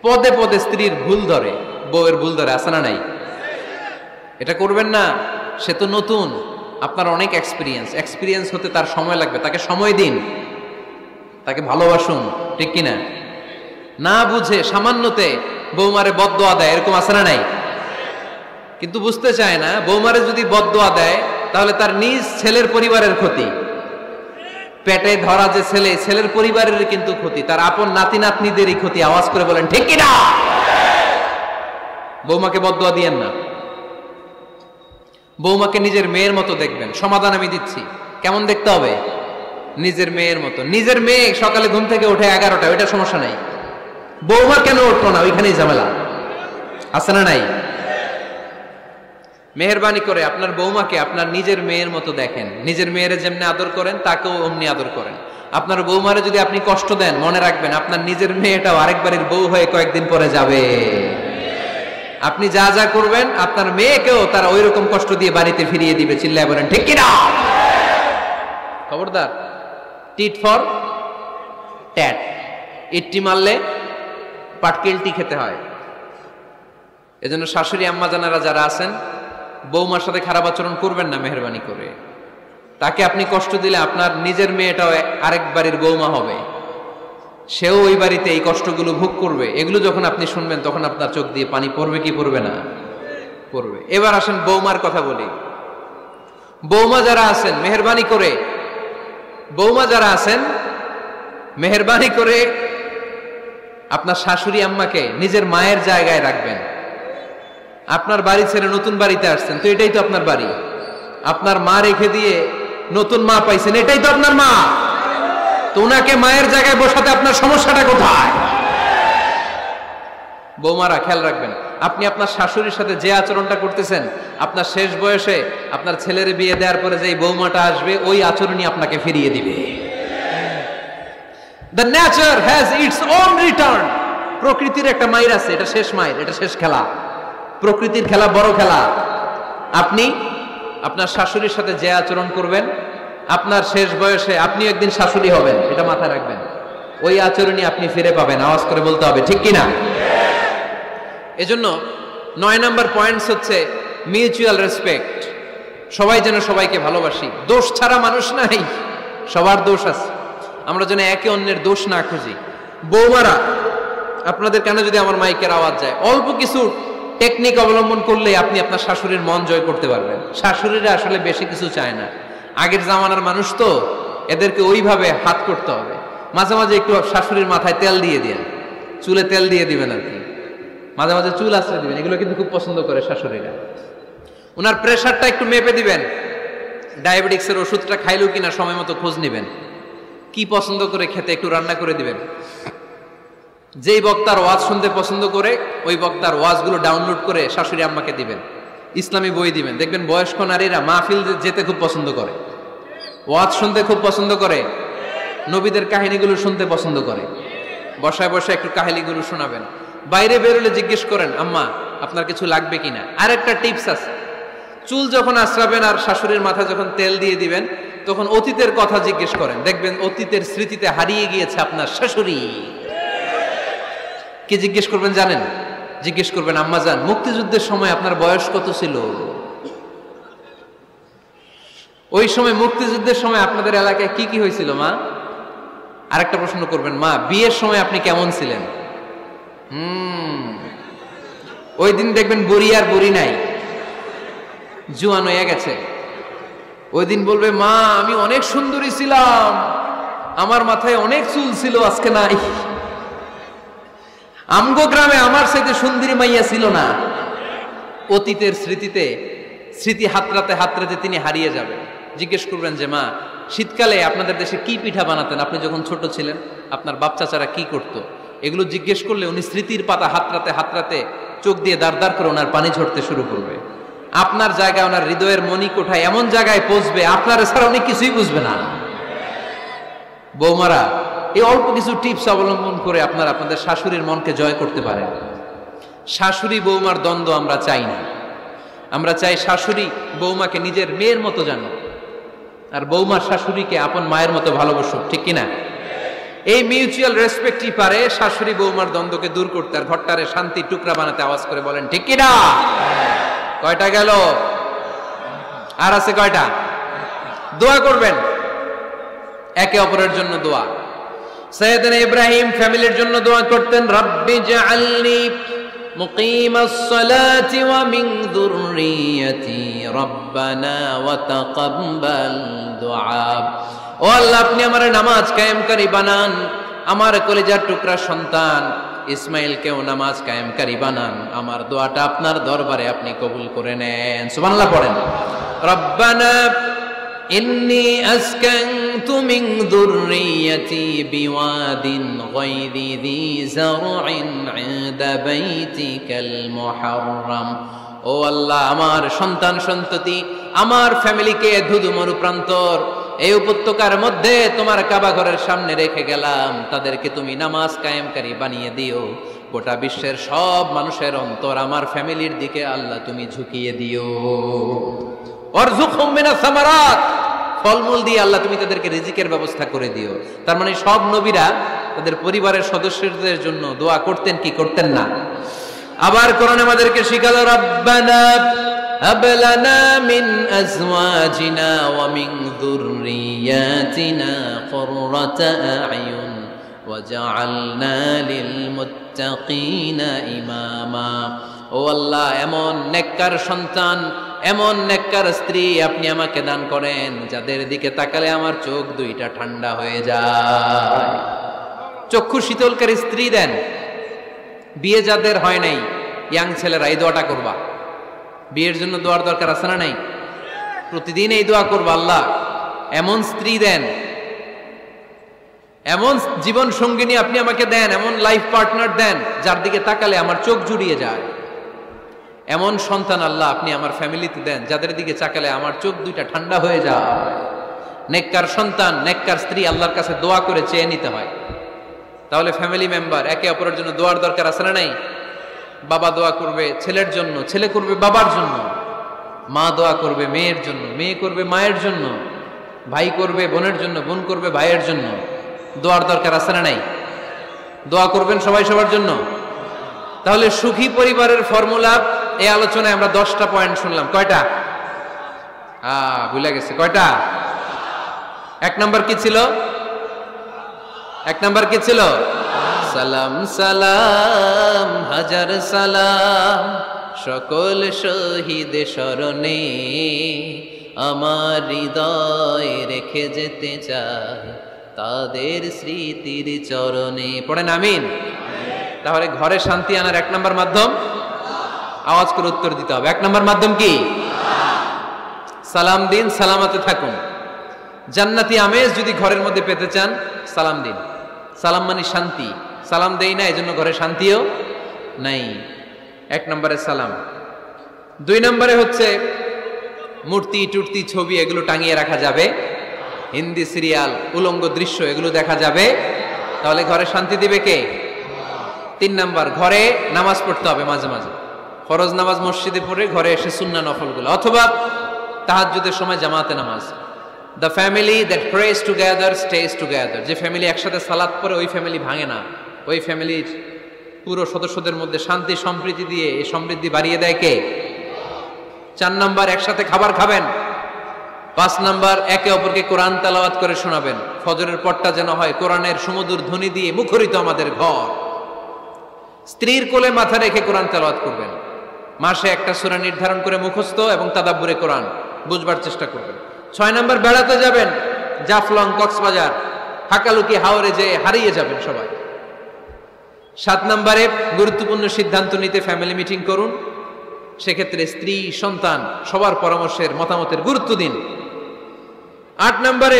পদে পদে স্ত্রীর ভুল ধরে, বউয়ের ভুল ধরে, আছে না নাই? এটা করবেন না। সে তো নতুন, আপনার অনেক এক্সপিরিয়েন্স হতে তার সময় লাগবে, তাকে সময় দিন, তাকে ভালোবাসুন, ঠিক কিনা? না বুঝে সামান্যতে বৌমারে বদদোয়া দেয়, এরকম আছে না নাই? কিন্তু বুঝতে চায় না, বৌমারে যদি বদদোয়া দেয় তাহলে তার নিজ ছেলের পরিবারের ক্ষতি। পেটে ধরা যে ছেলে, ছেলের পরিবারের কিন্তু ক্ষতি, তার আপন নাতি নাতনিদেরই ক্ষতি। আওয়াজ করে বলেন ঠিক কিনা? বৌমাকে বদদোয়া দিয়েন না। বৌমাকে নিজের মেয়ের মতো দেখবেন। সমাধান আমি দিচ্ছি, কেমন দেখতে হবে? নিজের মেয়ের মতো। নিজের মেয়ে সকালে ঘুম থেকে ওঠে 11টা, ওইটা সমস্যা নাই। বৌমা কেন উঠলো না, ওইখানেই ঝামেলা, আছে না নাই? মেহেরবানি করে আপনার বৌমাকে আপনার নিজের মেয়ের মতো দেখেন। নিজের মেয়েরে যেমনি আদর করেন তাকেও অমনি আদর করেন। আপনার বৌমারে যদি আপনি কষ্ট দেন, মনে রাখবেন আপনার নিজের মেয়েটাও আরেকবারের বউ হয়ে কয়েকদিন পরে যাবে। আপনি যা যা করবেন আপনার মেয়েকেও তারা ওই রকম কষ্ট দিয়ে বাড়িতে ফিরিয়ে দিবে। চিল্লায় বলেন ঠিক কিনা? খবরদার, টিট ফর ট্যাট। ইট্টি মারলে পাটকেলটি খেতে হয়। এজন্য শাশুড়ি আম্মা জানারা যারা আছেন, বৌমার সাথে খারাপ আচরণ করবেন না মেহেরবানি করে। তাকে আপনি কষ্ট দিলে আপনার নিজের মেয়েটাও আরেক বাড়ির বৌমা হবে, সেও ওই বাড়িতে এই কষ্টগুলো ভোগ করবে। এগুলো যখন আপনি শুনবেন তখন আপনার চোখ দিয়ে পানি পড়বে কি পড়বে না? পড়বে। এবার আসেন বৌমার কথা বলি। বৌমা যারা আছেন মেহেরবানি করে, বৌমা যারা আছেন মেহেরবানি করে আপনার শাশুড়ি আম্মাকে নিজের মায়ের জায়গায় রাখবেন। আপনার বাড়ি ছেড়ে নতুন বাড়িতে আসছেন, তো এটাই তো আপনার বাড়ি। আপনার মা রেখে দিয়ে নতুন মা পাইছেন, এটাই তো আপনার মা। তো ওনাকে মায়ের জায়গায় বসাতে আপনার সমস্যাটা কোথায়? বৌমারা খেয়াল রাখবেন, আপনি আপনার শাশুড়ির সাথে যে আচরণটা করতেছেন, আপনার শেষ বয়সে আপনার ছেলের বিয়ে দেওয়ার পরে যে বৌমাটা আসবে ওই আচরণই আপনাকে ফিরিয়ে দিবে। The nature has its own return. প্রকৃতির একটা মাইর আছে, এটা শেষ মাইর, এটা শেষ খেলা। প্রকৃতির খেলা বড় খেলা। আপনি আপনার শাশুড়ির সাথে যে আচরণ করবেন, আপনার শেষ বয়সে আপনি একদিন শাশুড়ি হবেন, এটা মাথায় রাখবেন। ওই আচরণই আপনি ফিরে পাবেন। আওয়াজ করে বলতে হবে, ঠিক কিনা? এজন্য 9 নম্বর পয়েন্টস হচ্ছে মিউচুয়াল রেসপেক্ট। সবাই যেন সবাইকে ভালোবাসি। দোষ ছাড়া মানুষ নাই, সবার দোষ আছে। আমরা যেন একে অন্যের দোষ না খুঁজি। বৌমারা, আপনাদের কানে যদি আমার মাইকের আওয়াজ যায়, অল্প কিছু টেকনিক অবলম্বন করলে আপনি আপনার শাশুড়ির মন জয় করতে পারবেন। শাশুড়িরা আসলে বেশি কিছু চায় না, আগের জামানার মানুষ তো, এদেরকে ওইভাবে হাত করতে হবে। মাঝে মাঝে একটু শাশুড়ির মাথায় তেল দিয়ে দিন, চুলে তেল দিয়ে দিবেন আর কি, মাঝে মাঝে চুল আশ্রয় দিবেন, এগুলো কিন্তু খুব পছন্দ করে শাশুড়িরা। ওনার প্রেশারটা একটু মেপে দিবেন, ডায়াবেটিক্সের ওষুধটা খাইলো কিনা সময় মতো খোঁজ নিবেন, কি পছন্দ করে খেতে একটু রান্না করে দিবেন। যেই বক্তার ওয়াজ শুনতে পছন্দ করে ওই বক্তার ওয়াজগুলো ডাউনলোড করে শাশুড়ি আম্মাকে দিবেন, ইসলামী বই দিবেন। দেখবেন বয়স্ক নারীরা মাহফিল যেতে খুব পছন্দ করে, ওয়াজ শুনতে খুব পছন্দ করে, নবীদের কাহিনীগুলো শুনতে পছন্দ করে। বসায় বসায় একটু কাহিনীগুলো শোনাবেন। বাইরে বেরোলে জিজ্ঞেস করেন, আম্মা আপনার কিছু লাগবে কিনা। আর একটা টিপস আছে, চুল যখন আশ্রাবেন আর শাশুড়ির মাথায় যখন তেল দিয়ে দিবেন, তখন অতীতের কথা জিজ্ঞেস করেন। দেখবেন অতীতের স্মৃতিতে হারিয়ে গিয়েছে আপনার শাশুড়ি। কি জিজ্ঞেস করবেন জানেন? জিজ্ঞেস করবেন, আম্মা জান, মুক্তিযুদ্ধের সময় আপনার বয়স কত ছিল? ওই সময় মুক্তিযুদ্ধের সময় আপনাদের এলাকায় কি কি হয়েছিল মা? আরেকটা প্রশ্ন করবেন, মা বিয়ের সময় আপনি কেমন ছিলেন? ওই দিন দেখবেন বুড়ি আর বুড়ি নাই, জুয়ান হয়ে গেছে। ওই দিন বলবে, মা আমি অনেক সুন্দরী ছিলাম, আমার মাথায় অনেক চুল ছিল, আজকে নাই। আমগো গ্রামে আমার সাথে সুন্দরী মাইয়া ছিল না। অতীতের স্মৃতিতে, স্মৃতি হাতড়াতে হাতড়াতে তিনি হারিয়ে যাবেন। জিজ্ঞেস করবেন যে, মা শীতকালে আপনাদের দেশে কি পিঠা বানাতেন, আপনি যখন ছোট ছিলেন আপনার বাপ চাচারা কি করতো? এগুলো জিজ্ঞেস করলে উনি স্মৃতির পাতা হাতড়াতে হাতড়াতে চোখ দিয়ে দাঁড় দাঁড় করে ওনার পানি ঝরতে শুরু করবে। আপনার জায়গায়, ওনার হৃদয়ের মনি কোঠায় এমন জায়গায় পৌঁছবে, আপনার ছাড়া উনি কিছুই বুঝবে না। বৌমারা, এই অল্প কিছু টিপস অবলম্বন করে আপনারা আপনাদের শাশুড়ির মনকে জয় করতে পারেন। শাশুড়ি বৌমার দ্বন্দ্ব আমরা চাই না। আমরা চাই শাশুড়ি বৌমাকে নিজের মেয়ের মতো জানো, আর বৌমার শাশুড়িকে আপন মায়ের মতো ভালোবাসুক, ঠিক কিনা? এই মিউচুয়াল রেসপেক্টই পারে শাশুড়ি বৌমার দ্বন্দ্বকে দূর করতে, আর ঘরটারে শান্তি টুকরা বানাতে। আওয়াজ করে বলেন, ঠিক কিনা? কয়টা গেল? আর আছে কয়টা? দোয়া করবেন একে অপরের জন্য। দোয়া, সাইয়েদনা ইব্রাহিম ফ্যামিলির জন্য দোয়া করতেন, রব্বি জাআলনি মুকিমাস সালাতি ওয়া মিন যুররিয়াতি রব্বানা ওয়া তাকাব্বাল দুআ। ও আল্লাহ, আপনি আমার নামাজ কায়েমকারী বানান, আমার কলিজার টুকরা সন্তান ইসমাইলকেও নামাজ কায়েমকারী বানান। আমার দোয়াটা আপনার দরবারে আপনি কবুল করে নেন। সুবহানাল্লাহ পড়েন। রব্বানা ইন্নী আসকানতু মিন যুররিয়াতি বিওয়াদিন গায়রি যী যারইন ইনদা বাইতিকাল মুহাররাম। ও আল্লাহ, আমার সন্তান সন্ততি, আমার ফ্যামিলিকে ধুধু মরুপ্রান্তর এই উপত্যকার মধ্যে তোমার কাবা ঘরের সামনে রেখে গেলাম, তাদেরকে তুমি নামাজ কায়েমকারী বানিয়ে দিও। গোটা বিশ্বের সব মানুষের অন্তর আমার ফ্যামিলির দিকে আল্লাহ তুমি ঝুঁকিয়ে দিও। ওয়ারযুকহুম মিনাস সামারাত, ফলমূল দিয়ে আল্লাহ তুমি তাদেরকে রিজিকের ব্যবস্থা করে দিও। তার মানে সব নবীরা তাদের পরিবারের সদস্যদের জন্য দোয়া করতেন কি করতেন না? আবার কোরআন আমাদেরকে শিখালো, রব্বানা হাব লানা মিন আজওয়াজিনা ওয়া মিন যুররিয়াতিনা কুররাতা আ'য়ুন ওয়াজআলনা লিল মুত্তাকিনা ইমামা। ও আল্লাহ, এমন নেককার সন্তান, এমন নেককার স্ত্রী আপনি আমাকে দান করেন যাদের দিকে তাকালে আমার চোখ দুইটা ঠান্ডা হয়ে যায়। চক্ষু শীতলকারী স্ত্রী দেন। বিয়ে যাদের হয় নাই, ইয়াং ছেলেরা এই দোয়াটা করবা। বিয়ের জন্য দোয়ার দরকার আছে না নাই? প্রতিদিন এই দোয়া করবা, আল্লাহ এমন স্ত্রী দেন, এমন জীবন সঙ্গিনী আপনি আমাকে দেন, এমন লাইফ পার্টনার দেন যার দিকে তাকালে আমার চোখ জুড়িয়ে যায়। এমন সন্তান আল্লাহ আপনি আমার ফ্যামিলিতে দেন যাদের দিকে চাকালে আমার চোখ দুইটা ঠান্ডা হয়ে যায়। নেককার সন্তান, নেককার স্ত্রী আল্লাহর কাছে দোয়া করে চেয়ে নিতে হয়। তাহলে ফ্যামিলি মেম্বার একে অপরের জন্য দোয়ার দরকার আছে না নাই? বাবা দোয়া করবে ছেলের জন্য, ছেলে করবে বাবার জন্য, মা দোয়া করবে মেয়ের জন্য, মেয়ে করবে মায়ের জন্য, ভাই করবে বোনের জন্য, বোন করবে ভাইয়ের জন্য। দোয়ার দরকার আছে না নাই? দোয়া করবেন সবাই সবার জন্য। তাহলে সুখী পরিবারের ফর্মুলা এই আলোচনায় আমরা 10টা পয়েন্ট শুনলাম। কয়টা? ভুলে গেছে। কয়টা? 1 নাম্বার কি ছিল? 1 নাম্বার কি ছিল? সালাম সালাম হাজার সালাম সকল শহীদ স্মরণে আমার হৃদয় রেখে যেতে চাই তাদের স্মৃতির চরণে। পড়েন আমিন। তাহলে ঘরে শান্তি আনার 1 নাম্বার মাধ্যম, আওয়াজ করে উত্তর দিতে হবে। 1 নাম্বার মাধ্যম কি? সালাম দিন, সালামতে থাকুন। জান্নাতি আমেজ যদি ঘরের মধ্যে পেতে চান, সালাম দিন। সালাম মানে শান্তি। সালাম দেই না, এজন্য ঘরে শান্তিও নাই। 1 নম্বরে সালাম। 2 নম্বরে হচ্ছে মূর্তি টুর্তি ছবি এগুলো টাঙিয়ে রাখা যাবে, হিন্দি সিরিয়াল উলঙ্গ দৃশ্য এগুলো দেখা যাবে, তাহলে ঘরে শান্তি দিবে কে? 3 নাম্বার, ঘরে নামাজ পড়তে হবে মাঝে মাঝে। ফরজ নামাজ মসজিদে পড়ে ঘরে এসে সুন্নাহ নফলগুলো, অথবা তাহাজ্জুদের সময় জামাতে নামাজ। The family that prays together stays together. যে ফ্যামিলি একসাথে সালাত পড়ে ওই ফ্যামিলি ভাঙে না। ওই ফ্যামিলির পুরো সদস্যদের মধ্যে শান্তি সম্প্রীতি দিয়ে এই সমৃদ্ধি বাড়িয়ে দেয় কে? 4 নাম্বার, একসাথে খাবার খাবেন। 5 নাম্বার, একে অপরকে কোরআন তেলাওয়াত করে শোনাবেন। ফজরের পরটা যেন হয় কোরআনের সুমধুর ধ্বনি দিয়ে মুখরিত আমাদের ঘর। স্ত্রীর কোলে মাথা রেখে কোরআন তেলাওয়াত করবেন। মাসে একটা সূরা নির্ধারণ করে মুখস্থ এবং তাদাব্বুরে কোরআন বুঝবার চেষ্টা করবেন। 6 নাম্বার, বেড়াতে যাবেন। জাফলং, কক্সবাজার, হাকালুকি, হাওরে যেয়ে হারিয়ে যাবেন সবাই। 7 নাম্বারে গুরুত্বপূর্ণ সিদ্ধান্ত নিতে ফ্যামিলি মিটিং করুন। সেক্ষেত্রে স্ত্রী সন্তান সবার পরামর্শের মতামতের গুরুত্ব দিন। 8 নাম্বারে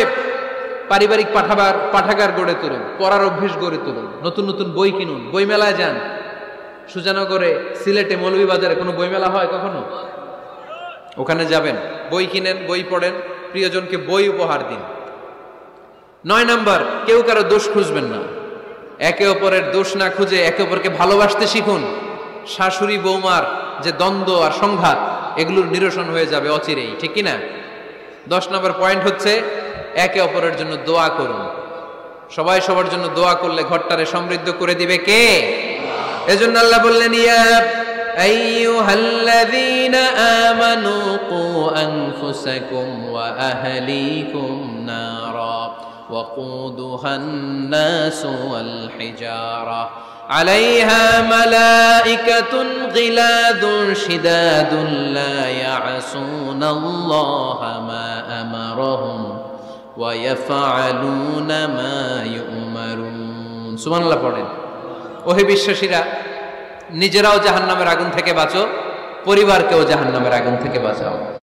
পারিবারিক পাঠাগার গড়ে তুলুন, পড়ার অভ্যেস গড়ে তুলুন, নতুন নতুন বই কিনুন, বই মেলায় যান। সুজানগরে, সিলেটে, মৌলভীবাজারে কোনো বই মেলা হয় কখনো? ওখানে যাবেন, বই কিনেন, বই পড়েন, প্রিয়জনকে বই উপহার দিন। 9 নাম্বার, কেউ কারো দোষ খুঁজবেন না। একে অপরের দোষ না খুঁজে একে অপরকে ভালোবাসতে শিখুন। শাশুড়ি বৌমার যে দ্বন্দ্ব আর সংঘাত এগুলোর নিরসন হয়ে যাবে অচিরেই, ঠিক কিনা? 10 নাম্বার পয়েন্ট হচ্ছে একে অপরের জন্য দোয়া করুন। সবাই সবার জন্য দোয়া করলে ঘরটারে সমৃদ্ধ করে দিবে কে? এজন্য আল্লাহ বললেন, ইয়া আইয়ুহাল্লাযীনা আমানু কু আনফুসাকুম ওয়া আহলিকুম নারা ওয়াকুদুহান নাসু ওয়াল হিজারা আলাইহা মালাইকাতুন গিলাদুন শিদাদুন লা ইয়াসুনাল্লাহা মা আমারহুম ওয়া ইয়াফআলুনা মা ইউমারুন। সুবহানাল্লাহ পড়েন। ওহে বিশ্বাসীরা, নিজেরাও জাহান্নামের আগুন থেকে বাঁচো, পরিবারকেও জাহান্নামের আগুন থেকে বাঁচাও।